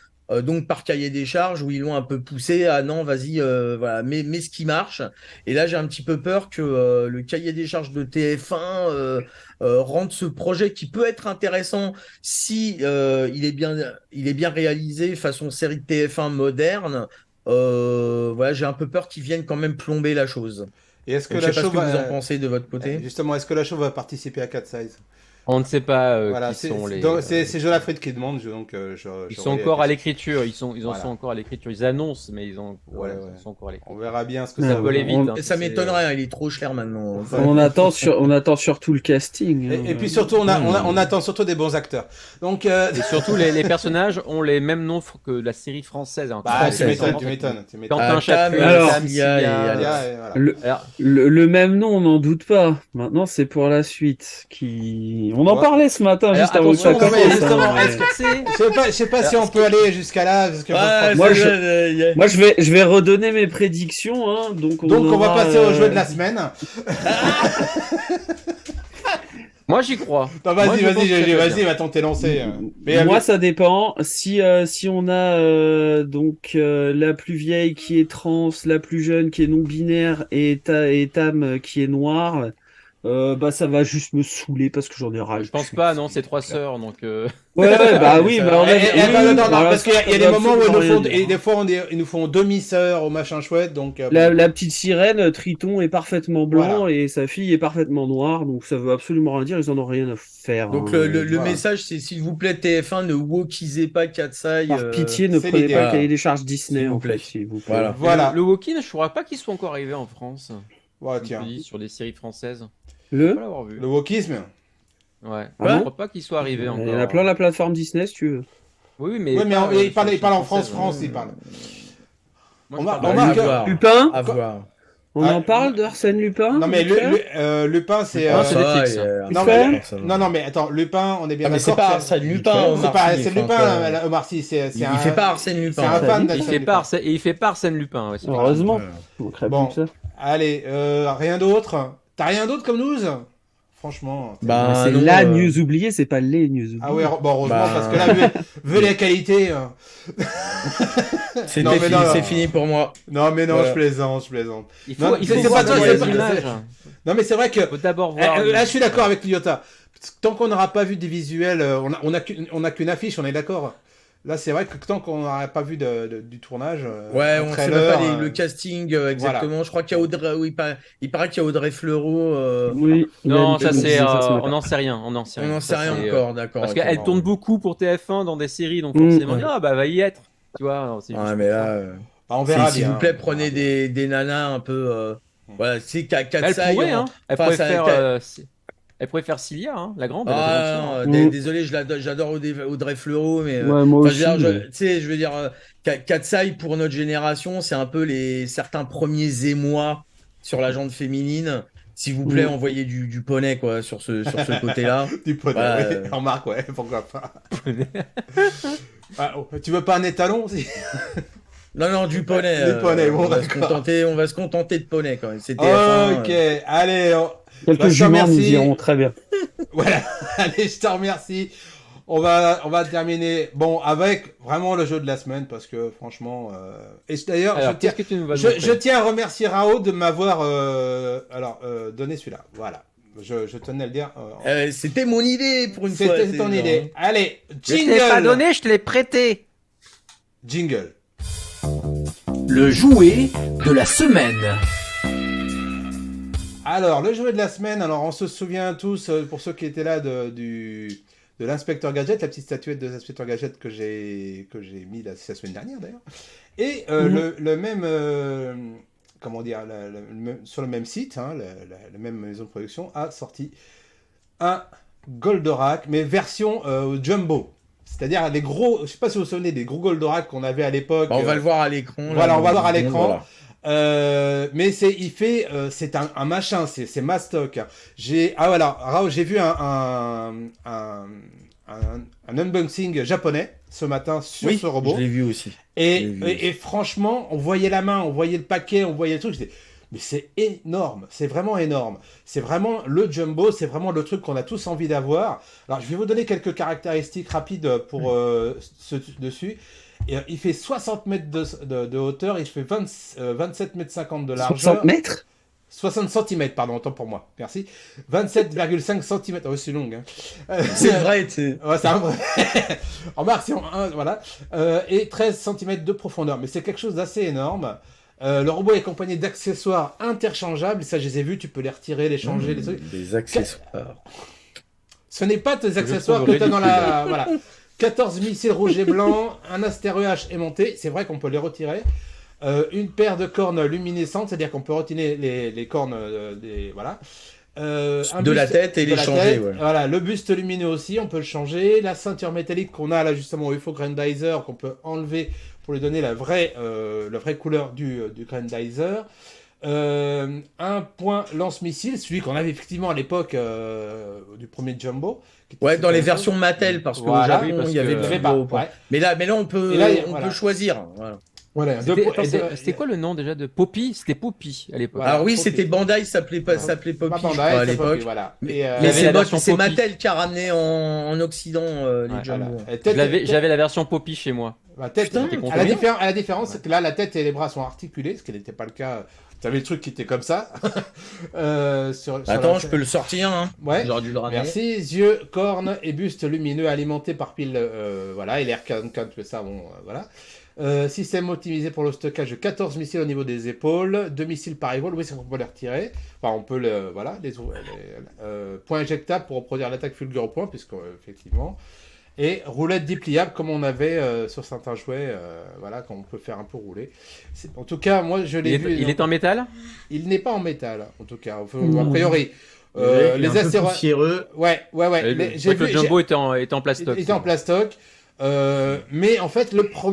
Donc par cahier des charges où ils l'ont un peu poussé à non vas-y voilà mais ce qui marche, et là j'ai un petit peu peur que le cahier des charges de TF1 rende ce projet qui peut être intéressant si il est bien réalisé façon série de TF1 moderne. Voilà, j'ai un peu peur qu'ils viennent quand même plomber la chose. Et est-ce que je sais pas ce que vous en pensez de votre côté. Justement, est-ce que la show va participer à Cat's Eyes? On ne sait pas voilà, qui sont les. C'est Jonathan qui demande, donc ils sont encore à l'écriture. Ils sont encore à l'écriture. Ils annoncent, mais ils sont encore à l'écriture. On verra bien ce que ça va aller vite. Ça m'étonnerait, il est trop cher maintenant. On attend surtout le casting. Et puis surtout, on attend surtout des bons acteurs. Donc et surtout, les personnages ont les mêmes noms que la série française. Hein. Tu m'étonnes. Quentin Chapuis, le même nom, on n'en doute pas. Maintenant, c'est pour la suite qui. On en parlait ce matin, Alors, juste avant que ça attention, mais commence. justement, hein, est-ce mais- Je sais pas si on peut aller jusqu'à là, parce que Ouais, Moi, c'est je- vrai, Moi, je vais redonner mes prédictions. Hein, donc on va aura, passer au jeu de la semaine. Moi, j'y crois. Non, Moi, vas-y, je pense que ça peut vas-y, bien. va tenter lancer. Mais Moi, ça dépend. Si on a la plus vieille qui est trans, la plus jeune qui est non binaire et Tam qui est noire, bah ça va juste me saouler parce que j'en ai ras. Je pense pas, non, c'est 3 sœurs, donc. Ouais, bah oui, bah on a. non, parce qu'il y a des moments où absolument rien dire. et des fois ils nous font demi-sœurs au machin chouette, donc. La petite sirène, Triton est parfaitement blanc Voilà. et sa fille est parfaitement noire, donc ça veut absolument rien dire, ils en ont rien à faire. Donc hein. le voilà. message, c'est s'il vous plaît TF1, ne wokisez pas Katsai. Par pitié, ne c'est prenez l'idée. pas le cahier des charges Disney, S'il vous en plaît. fait, s'il vous plaît. Voilà. Voilà. Le Walking, je crois pas qu'il soit encore arrivé en France. Ouais, Je tiens. me dis, sur des séries françaises. Je peux Le pas l'avoir vu. Le wokisme. Ouais. Ah Je crois pas qu'il soit arrivé encore. Il y en a plein la plateforme Disney, si tu veux. Oui, mais. Oui, mais pas, il parle sur en française, France, ouais. il parle. Moi, On je va- parle on de- va- à voir. Lupin À voir. On Ah, en parle de Arsène Lupin Non, mais vite fait Lupin, c'est. Ah, c'est Netflix. Non, mais- non, mais attends, Lupin, on est bien Ah, mais c'est d'accord. pas Arsène Lupin, C'est Omar pas Sy, c'est Lupin, Franck, Omar Sy, c'est Il un. fait pas Arsène C'est Lupin. un fan Il d'Arsène fait Lupin. pas Arsène, et il fait pas Arsène Lupin. Ouais, c'est pas Heureusement. Ouais. On crée Bon. plus que ça. Allez, rien d'autre. T'as rien d'autre comme news? Franchement. Bah, Mais c'est non, la news oubliée, c'est pas les news oubliées. Ah ouais, bon, heureusement, Bah. parce que là, vu les qualités. C'était Non, mais fini, non, c'est non. fini pour moi. Non, mais non, Voilà. je plaisante. Il Non, faut c'est voir pas toi, d'abord c'est les pas- images. Non, mais c'est vrai que. Il faut d'abord voir. Là, je suis d'accord avec Lyota. Tant qu'on n'aura pas vu des visuels, on a qu'une affiche, on est d'accord. Là, c'est vrai que tant qu'on n'aura pas vu du tournage. Ouais, un on sait trailer, même pas le casting exactement. Je crois qu'il y a Audrey, il paraît qu'il y a Audrey Fleurot. Oui. Non, il a ça dit c'est. ça ce On matin. n'en sait rien. On n'en sait On rien. n'en sait Ça, rien c'est, encore, d'accord. Parce ok, qu'elle bon. tourne beaucoup pour TF1 dans des séries, donc Mmh, forcément, ouais. ah bah va y être. Tu vois, alors, c'est Ouais, juste mais pour là, ça. Bah, on verra s'il bien. vous plaît, prenez des nanas un peu. Voilà, c'est Elle Katsai. pourrait, hein. Elle enfin, pourrait ça- faire. Ka- Elle pourrait faire Cilia, hein, la grande. Elle a Ah, fait mentir. non, désolé, j'adore Audrey Fleurot, mais. Ouais, moi Enfin, aussi. je veux dire, mais- tu sais, je veux dire, Katsai pour notre génération, c'est un peu certains premiers émois sur la jante féminine. S'il vous plaît, Mm. envoyez du poney quoi sur ce côté-là. Du poney, Voilà, ouais. Remarque, ouais, pourquoi pas. Ah, oh, tu veux pas un étalon aussi? Non, du poney. Du poney, bon, on va se d'accord. contenter de poney quand même. C'est TF1, Ok, allez, Quelques Bah, je te juments nous remercie. iront très bien. voilà, allez, je te remercie. On va terminer, bon, avec vraiment le jeu de la semaine, parce que franchement, et d'ailleurs, Alors, qu'est-ce que tu nous vas nous je tiens à remercier Rao de m'avoir, donné celui-là. Voilà, je tenais à le dire. C'était mon idée pour une fois. C'était ton c'est idée. genre- Allez, Je te l'ai pas jingle. donné, je te l'ai prêté. Jingle. Le jouet de la semaine. Alors, le jouet de la semaine, alors on se souvient tous, pour ceux qui étaient là, de l'inspecteur Gadget, la petite statuette de l'inspecteur Gadget que j'ai mis la semaine dernière d'ailleurs. Et le même, comment dire, sur le même site, hein, la même maison de production a sorti un Goldorak, mais version jumbo. C'est-à-dire les gros, je sais pas si vous vous souvenez des gros Goldorak qu'on avait à l'époque. Bah, on va le voir à l'écran. Voilà, là, on va dans voir à une seconde, l'écran. voilà. Mais c'est un machin, c'est mastoc. J'ai vu un unboxing japonais ce matin sur Oui, ce robot. je l'ai vu aussi. Et franchement, on voyait la main, on voyait le paquet, on voyait le truc. Mais c'est énorme, c'est vraiment énorme. C'est vraiment le jumbo, c'est vraiment le truc qu'on a tous envie d'avoir. Alors, je vais vous donner quelques caractéristiques rapides pour dessus. Et, il fait 60 mètres de hauteur, il fait 27 mètres 50 de largeur. 60 mètres 60 cm, pardon, autant pour moi, merci. 27,5 cm, oh, c'est long. Hein. C'est vrai, tu sais. Ouais, c'est un vrai. Remarque, c'est voilà. Et 13 cm de profondeur, mais c'est quelque chose d'assez énorme. Le robot est accompagné d'accessoires interchangeables, ça je les ai vus, tu peux les retirer, les changer, les trucs. Des accessoires. Ce n'est pas tes accessoires que tu as dans la... Voilà. 14 missiles rouges et blancs, un Astero H aimanté, c'est vrai qu'on peut les retirer. Une paire de cornes luminescentes, c'est-à-dire qu'on peut retirer les cornes voilà. De la tête et les changer, ouais. Voilà, le buste lumineux aussi, on peut le changer. La ceinture métallique qu'on a là justement au UFO Grandizer, qu'on peut enlever pour lui donner la vraie couleur du Grandizer. un point lance-missile, celui qu'on avait effectivement à l'époque du premier Jumbo. Ouais, dans les versions Mattel, parce qu'au Voilà, Japon, parce il y avait que- plus pas, gros. ouais. Mais là, on peut, Et là, on voilà. peut choisir. Voilà. Voilà, C'était quoi le nom déjà de Poppy? C'était Poppy à l'époque. Voilà. Alors oui, Poppy. c'était Bandai, s'appelait Poppy, je crois, à l'époque. Voilà. Mais, Et, il y avait la version c'est Poppy. Mattel qui a ramené en Occident les Jumbo. J'avais la version Poppy chez moi. Putain, J'étais content. à la différence, c'est que là, la tête et les bras sont articulés, ce qui n'était pas le cas. Tu avais le truc qui était comme ça. sur Attends, la- je peux le sortir. Hein. Ouais. J'aurais dû le ramener. Merci. Yeux, cornes et buste lumineux alimentés par pile. Voilà. Et l'air canne, ça, bon, voilà. Système optimisé pour le stockage de 14 missiles au niveau des épaules, 2 missiles par épaule, oui, c'est qu'on peut les retirer. Enfin, on peut voilà, les points injectables pour reproduire l'attaque fulgure au point, puisque effectivement. Et roulette dépliable comme on avait sur certains jouets, voilà, quand on peut faire un peu rouler. En tout cas, moi je l'ai vu. Il est en métal? Il n'est pas en métal, en tout cas. Non. A priori. Les astéroïdes. poussiéreux. Ouais. Le Jumbo était en plastoc. Il était en plastoc. Mais en fait, le gros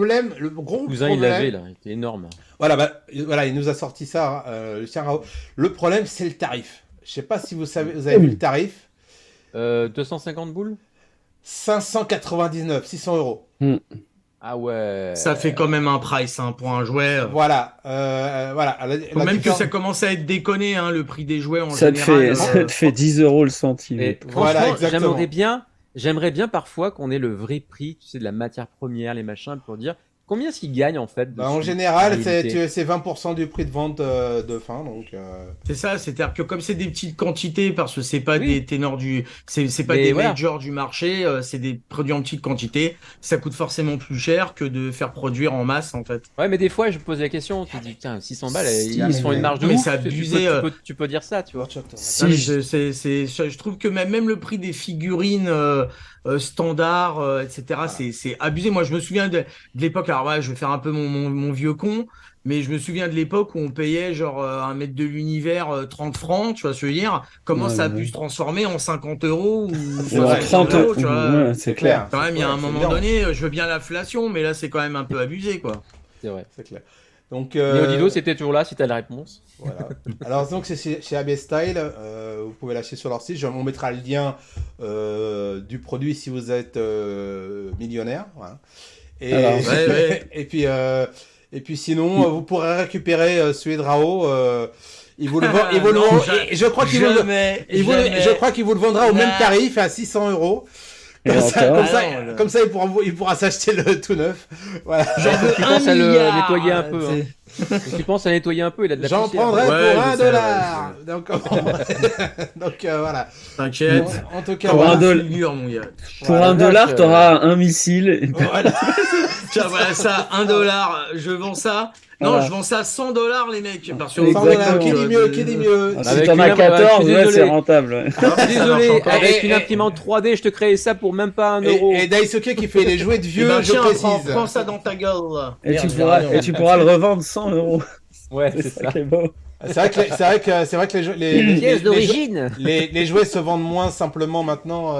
Le cousin, problème. il l'avait là, il était énorme. Voilà, il nous a sorti ça, Lucien Rao. Le problème, c'est le tarif. Je sais pas si vous avez vu le tarif. 250 boules? 599, 600 euros. Ah ouais. Ça fait quand même un price hein, pour un jouet. Voilà. Faut même que ça commence à être déconné, hein, le prix des jouets en Ça te général. fait 10 euros le centime. Et Voilà, franchement, exactement. j'aimerais bien parfois qu'on ait le vrai prix, tu sais, de la matière première, les machins, pour dire combien est-ce qu'ils gagnent en fait. En dessus, général, en réalité. c'est 20% du prix de vente de fin. Donc, C'est ça, c'est-à-dire que comme c'est des petites quantités, parce que c'est pas Oui. des ténors c'est pas Mais des voilà. majors du marché, c'est des produits en petites quantités, ça coûte forcément plus cher que de faire produire en masse en fait. Ouais, mais des fois, je me pose la question, tu te dis, tiens, 600 balles, Si, ils se font une marge de mais ouf. c'est tu- abusé, tu peux dire ça, tu vois. Non, mais je trouve que même le prix des figurines standards, etc., c'est abusé. Moi, je me souviens de l'époque, alors ouais, je vais faire un peu mon vieux con, mais je me souviens de l'époque où on payait genre un mètre de l'univers 30 francs, tu vois ce que je veux dire? Comment Ouais, ça a ouais. pu se transformer en 50 euros ou Ou en 60 30 euros, tu vois? ouais, c'est clair. Quand même, il y a un C'est moment bien. donné, je veux bien l'inflation, mais là, c'est quand même un peu abusé, quoi. C'est vrai. C'est clair. Donc, Néodido, c'était toujours là si t'as la réponse. voilà. Alors donc c'est chez AB Style, vous pouvez l'acheter sur leur site. On mettra le lien du produit si vous êtes millionnaire. Voilà. Et, Alors, ouais. et puis sinon, vous pourrez récupérer celui de Rao. Il vous le vend. Et je crois qu'il vous je crois qu'il vous le vendra au même tarif à 600 euros. Et Comme ça, encore. comme ça, Ah non, comme ça, il pourra s'acheter le tout neuf. Voilà. J'en veux Tu un penses à le milliard, nettoyer un peu, c'est- hein. Tu penses à nettoyer un peu, il a de la J'en poussière. prendrai Ouais, pour je $1. sais, Donc voilà. T'inquiète. En tout cas, Pour voilà. un dollar. Figure, mon gars. Pour Voilà, un vache, dollar, t'auras un missile. Voilà. Tiens, voilà ça, $1, je vends ça. Non, Voilà. je vends ça $100, les mecs. Parce que Exactement. Qui dit mieux, qui dit mieux. Ah, si Avec t'en as une- 14, je suis ouais, désolé. c'est rentable. ouais. Désolé, avec Et- une imprimante 3D, je te créais ça pour même pas 1 euro. Et Daisuke qui fait les jouets de Eh vieux, ben, je tiens, précise. prends ça dans ta gueule. là. Et Merde, tu pourras le revendre 100 euros. Ouais, C'est c'est ça ça. qui est beau. C'est vrai que Pièce d'origine. les jouets se vendent moins simplement maintenant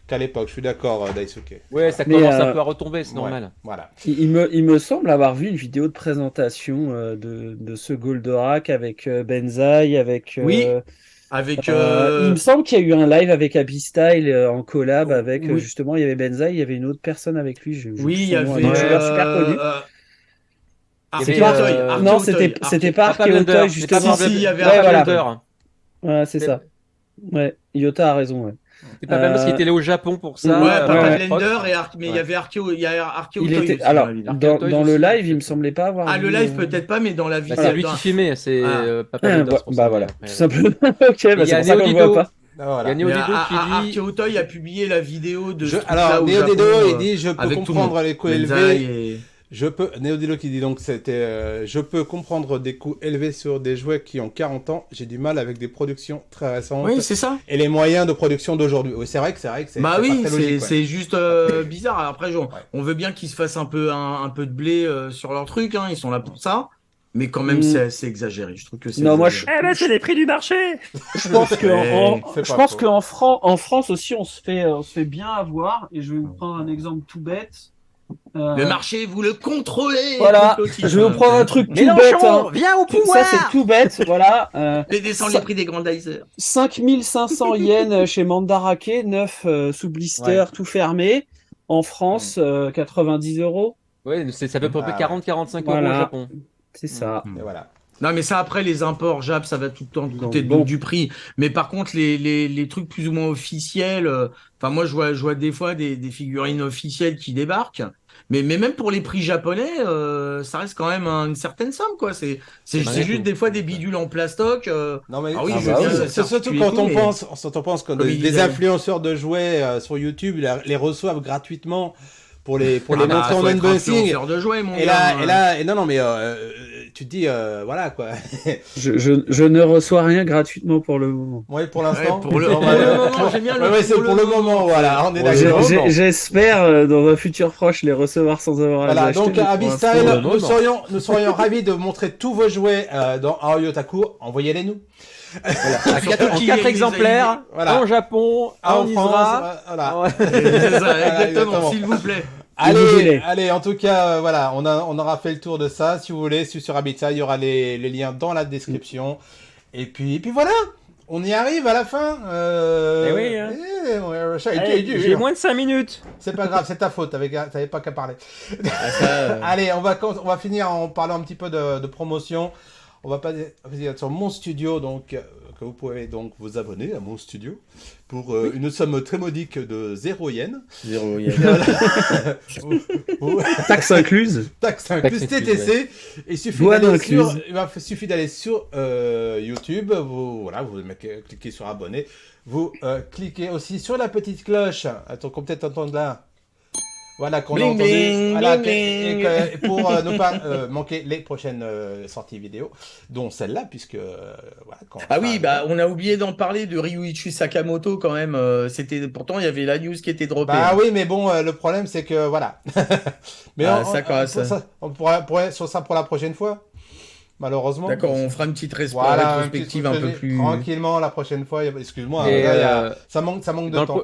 qu'à l'époque. Je suis d'accord, Daisuke. Ouais, ça Mais, commence un peu à retomber, c'est Ouais, normal. Voilà. Il me semble avoir vu une vidéo de présentation de ce Goldorak avec Benzaï, avec... Oui. Avec. il me semble qu'il y a eu un live avec Abystyle en collab avec Oui. justement il y avait Benzaï, il y avait une autre personne avec lui. Oui, il y avait. un youtubeur super connu. C'était Archéo pas- Toy, euh, Archéo Non, Toy, c'était pas Ah, pas Archéo Blender, Toy, c'est pas justement. Si, il y avait Ouais, Archéo voilà. Blender. Ouais, c'est ça. Ouais, Yota a raison. Ouais. C'est pas mal parce qu'il était allé au Japon pour ça. Ouais, ouais, Papa ouais. Blender mais il y Ouais. avait Archéo, il y a Archéo Il Toy était aussi, alors dans la vidéo. dans, Toys dans le aussi. live, il me semblait pas avoir. Ah, le vu, live peut-être pas, mais dans la Bah, vidéo. c'est lui qui filmait, c'est Ah. Papa Ah, Blender. bah, c'est pour ça. voilà, Après, tout simplement. Ok, bah, il c'est y a pour ça qu'on le Néodido. voit pas. Ah, voilà. Il y a Néodido qui dit. Archéo Toy a publié la vidéo de. ce Alors, truc-là au Néodido, Japon, il dit je peux avec tout le comprendre monde. les coûts Benzaï élevés. et- Néodido qui dit donc je peux comprendre des coûts élevés sur des jouets qui ont 40 ans. J'ai du mal avec des productions très récentes Oui, c'est ça. et les moyens de production d'aujourd'hui. Oui, c'est vrai que c'est Bah c'est oui, pas très logique, ouais. c'est juste bizarre. Après, on veut bien qu'ils se fassent un peu de blé sur leur truc. Hein, ils sont là pour ça. Mais quand même, c'est exagéré. Je trouve que c'est. Non, moi, exagéré. Eh ben, c'est les prix du marché. Je pense que C'est je pas pense faux. qu'en en France aussi, on se fait bien avoir. Et je vais vous prendre un exemple tout bête. Le marché, vous le contrôlez. Voilà, complotisme. je vais vous prendre un truc tout bête. Mélenchon, viens au Ça, pouvoir. c'est tout bête, voilà. Les descendre les prix des Grandizer. 5500 yens chez Mandarake, 9 sous blister, tout fermé. En France, 90 euros. Ouais, ça peut près 40-45 euros Voilà. au Japon. C'est ça. Et voilà. Non, mais ça, après, les imports Jap, ça va tout le temps coûter bon. du prix. Mais par contre, les trucs plus ou moins officiels, enfin, moi, je vois des fois des figurines officielles qui débarquent. Mais même pour les prix japonais, ça reste quand même une certaine somme, quoi. C'est juste des fois des bidules en plastoc. Non mais Ah oui, c'est- je c'est viens surtout de quand on mais- pense que Comme des il disait. influenceurs de jouets sur YouTube les reçoivent gratuitement pour les Ah bah, montrer en faut être unboxing. influenceur de jouets, mon Et gars. là, et non mais tu te dis voilà quoi. Je ne reçois rien gratuitement pour le moment. Ouais pour l'instant. Ouais, pour le Ouais, moment, j'aime bien le ouais, c'est pour le moment, voilà, on est Ouais, d'accord. moment. J'espère dans un futur proche les recevoir sans avoir à les Voilà, acheter, donc mais à pour Abby l'instant, Style, non. nous serions ravis de vous montrer tous vos jouets dans Aoi Otaku. Envoyez-les nous. En qui 4 les a exemplaires, Voilà. en Japon, en France, Isra. voilà. Ouais. C'est ça, exactement, exactement. s'il vous plaît. Allez, en tout cas, voilà, on aura fait le tour de ça. Si vous voulez, sur Habitat, il y aura les liens dans la description. Et puis voilà, on y arrive à la fin. Eh oui, hein. Ouais, ça a été Allez, dur. J'ai moins de 5 minutes. C'est pas grave, c'est ta faute, t'avais pas qu'à parler. Ça, Allez, on va finir en parlant un petit peu de promotion. On va passer sur mon studio, donc que vous pouvez donc vous abonner à mon studio pour une somme très modique de 0 yens. 0 taxe incluse. Taxe incluse, Taxe incluse, TTC. Il suffit Douane d'aller incluse. suffit d'aller sur YouTube. Vous cliquez sur abonner. Vous cliquez aussi sur la petite cloche. Attends, qu'on peut-être entendre là. Voilà, qu'on a Bling, entendu. bling, Voilà, bling, bling. et pour ne pas manquer les prochaines sorties vidéo, dont celle-là, puisque voilà. Ah oui, bah on a oublié d'en parler de Ryuichi Sakamoto quand même. Pourtant il y avait la news qui était droppée. Bah oui, mais bon, le problème c'est que voilà. Mais Ah, ça casse. on pourrait sur ça pour la prochaine fois. Malheureusement. D'accord, on fera une petite Voilà, rétrospective un peu plus. tranquillement la prochaine fois. Excuse-moi, Et, là, ça manque de Dans le, temps.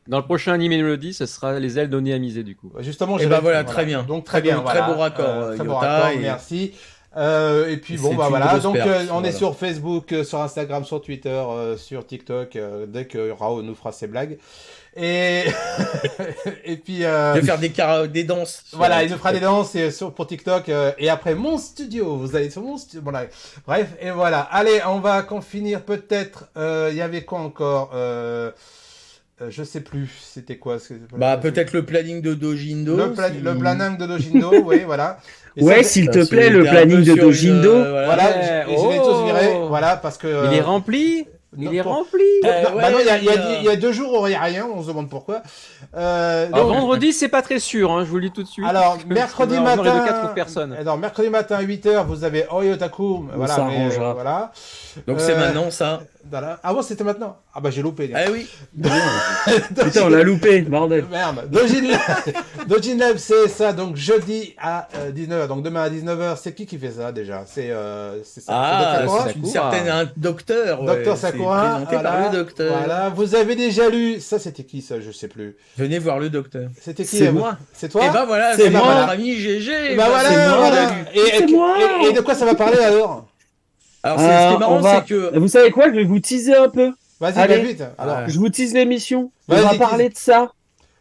dans le prochain Anime Mélodie, ce sera les ailes données à miser du coup. Justement, Et j'ai bah voilà, très bien. Donc très bien, Très voilà. beau raccord, très beau Yota, raccord, et- merci. Et puis Et bon c'est bah une voilà, grosse donc perf, on est voilà. sur Facebook, sur Instagram, sur Twitter, sur TikTok, dès que Rao nous fera ses blagues. Et et puis Je vais faire des danses. sur voilà, la il nous fera des danses pour TikTok et après mon studio, vous allez sur mon studio. Bon, là, bref, et voilà. Allez, on va finir peut-être. Il y avait quoi encore je sais plus. C'était quoi Bah peut-être le planning de Dojindo. le planning de Dojindo, oui, voilà. Et Ouais, ça, s'il te parce plaît, qu'il le était un planning peu de sur Dojindo. voilà, Ouais, je les ai tous virés, voilà, parce que. Il est rempli. non, Il est pour- rempli. Non, bah non, il y a mais, 2 jours où il n'y a rien, on se demande pourquoi. Alors, vendredi, c'est pas très sûr, hein, je vous le dis tout de suite. Alors, Parce que mercredi on aurait matin. de 4 personnes. Alors, mercredi matin à 8h, vous avez Oyotaku. Voilà, s'arrangera. voilà. Donc c'est maintenant ça. Voilà. Ah bon, c'était maintenant. Ah bah j'ai loupé. Ah oui. Putain, on l'a loupé, bordel. Merde. Dojin Lab, c'est ça. Donc jeudi à 19h. Donc demain à 19h, c'est qui fait ça déjà? C'est ça. Ah, c'est Sakura. c'est une certaine un docteur. ouais, Docteur c'est Sakura. présenté par le docteur. Voilà. Vous avez déjà lu. Ça, c'était qui ça? Je sais plus. Venez voir le docteur. C'était qui C'est vous moi. C'est toi? Et bah voilà, C'est c'est moi. notre ami GG. Bah voilà. c'est moi, voilà. on l'a lu. Et, C'est moi. et de quoi ça va parler alors? Alors ce qui est marrant, on va- c'est que Vous savez quoi? Je vais vous teaser un peu. Vas-y, Allez. va vite. Alors. Ouais. Je vous tease l'émission. On Vas-y, va tease. parler de ça.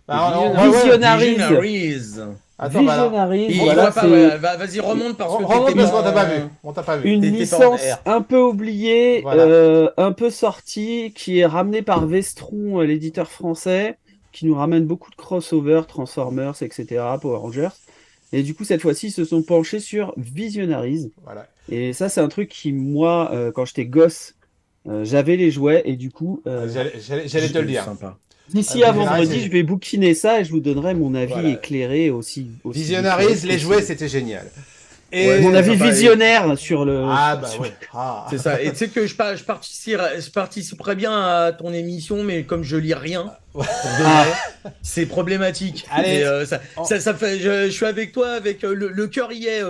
Bah, Visionnaries. Visionaries. Attends, bah alors. Visionnaries, Il voilà, voit pas, c'est ouais, vas-y remonte parce que Remonte t'étais parce qu'on pas- t'a pas vu. On t'a pas vu. une T'étais pas licence en R. un peu oubliée, Voilà. un peu sortie, qui est ramenée par Vestron, l'éditeur français, qui nous ramène beaucoup de crossover, Transformers, etc., Power Rangers. Et du coup, cette fois-ci, ils se sont penchés sur Visionaries. Voilà. Et ça, c'est un truc qui, moi, quand j'étais gosse, j'avais les jouets. Et du coup, J'allais te le dire. Sympa. d'ici à Visionaries, vendredi, c'est- je vais bouquiner ça et je vous donnerai mon avis Voilà. éclairé aussi. Visionaries, les jouets, c'était génial. Et Ouais, Mon avis sympa, visionnaire sur le. ah bah sur- ouais. Ah. C'est ça. Et tu sais que je participerais bien à ton émission, mais comme je lis rien, pour de vrai, c'est problématique. Allez. Et, ça fait. Je suis avec toi, avec le cœur y est.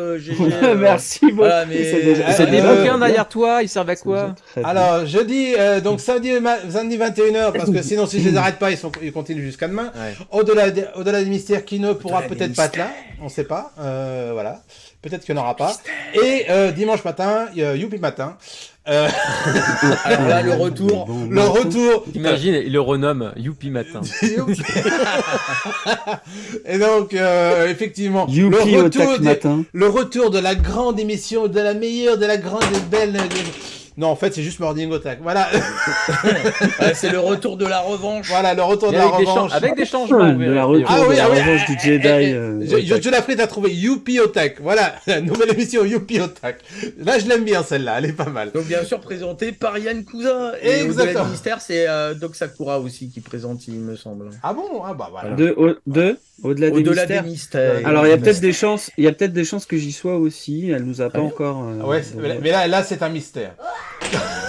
Merci beaucoup. Voilà, mais- C'est déjà- C'est des Euh, bouquins derrière toi, ils servent à c'est déjà quoi? très bien. Alors, jeudi, donc samedi 21h, parce que sinon, si je les arrête pas, ils continuent jusqu'à demain. Ouais. Au-delà des mystères qui ne pourra Au-delà des peut-être pas être là, on sait pas. Voilà. Peut-être qu'il n'y en aura pas. Et dimanche matin, il y a Youpi Matin. Alors là, le retour. Le retour. T'imagines, il le renomme Youpi Matin. Et donc, effectivement, Youpi au tac des- matin. le retour de la grande émission, de la meilleure, de la grande et belle. Non, en fait, c'est juste Morning Attack. Voilà, Ouais, c'est le retour de la revanche. voilà, le retour de Et la avec, revanche. avec des changements. De la retour Ah oui, de la ah oui, revanche du Jedi. Je l'ai fait, t'as trouvé Youpi Otak. Voilà, la nouvelle émission Youpi Otak. Là, je l'aime bien celle-là, elle est pas mal. Donc bien sûr présenté par Yann Cousin. Et au-delà Exactement. du mystère, c'est Doc Sakura aussi qui présente, il me semble. Ah bon? Ah bah voilà. Au-delà des Au-delà des mystères. mystères. Alors il y a peut-être des chances, que j'y sois aussi. Elle nous a pas Ah oui. encore. Ouais, donc, mais là, c'est un mystère.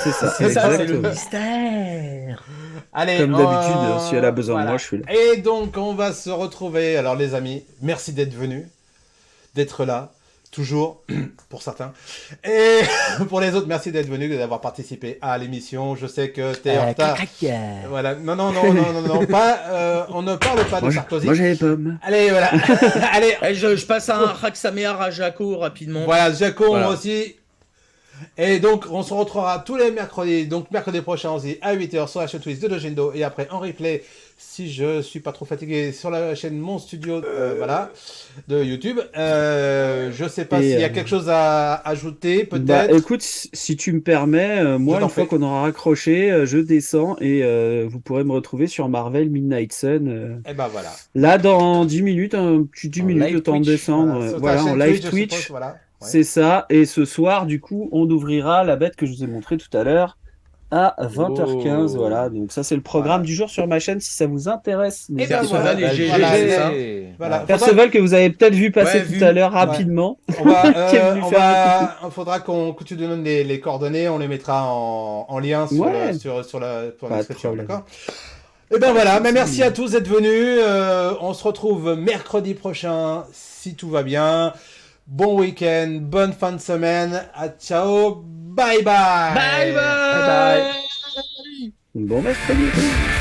c'est ça. C'est ça, c'est le exactement. mystère. Allez, Comme d'habitude, si elle a besoin de moi, je suis là. Et donc, on va se retrouver. Alors, les amis, merci d'être venus, d'être là, toujours, pour certains. Et pour les autres, merci d'être venus, d'avoir participé à l'émission. Je sais que t'es en retard. Voilà. Non, pas. On ne parle pas de Sarkozy. Moi j'ai les pommes. Allez, voilà. Allez, Eh, je passe un Raksamehar à Jaco rapidement. voilà, Jaco Voilà. aussi. Et donc, on se retrouvera tous les mercredis. Donc, mercredi prochain aussi, à 8h sur la chaîne Twitch de Dogendo. Et après, en replay, si je suis pas trop fatigué, sur la chaîne Mon Studio, voilà, de YouTube. Je sais pas Et, s'il y a quelque chose à ajouter, Bah, peut-être. écoute, si tu me permets, moi, t'en une fois prie. qu'on aura raccroché, je descends et vous pourrez me retrouver sur Marvel Midnight Sun. Et ben voilà. Là, dans 10 minutes, un petit 10 En minutes, live le temps de Twitch. descendre. Sur ta Voilà, en chaîne live je Twitch. suppose, voilà. Ouais. C'est ça. Et ce soir, du coup, on ouvrira la bête que je vous ai montrée tout à l'heure à 20h15. Oh. Voilà. Donc, ça, c'est le programme Voilà. du jour sur ma chaîne si ça vous intéresse. Et N'hésitez ben pas. voilà, les GG, voilà, c'est ça. Voilà. Perceval que vous avez peut-être vu passer Ouais, tout vu. à l'heure Ouais. rapidement. On va, Qui est venu on faire va, il faudra que tu donnes les coordonnées, on les mettra en lien sur, Ouais. sur la Pas de description, problème. d'accord? Et ben voilà, mais merci à tous d'être venus. On se retrouve mercredi prochain, si tout va bien. Bon week-end, bonne fin de semaine. À ciao, bye bye. Bye bye. Bye bye. Bon mercredi.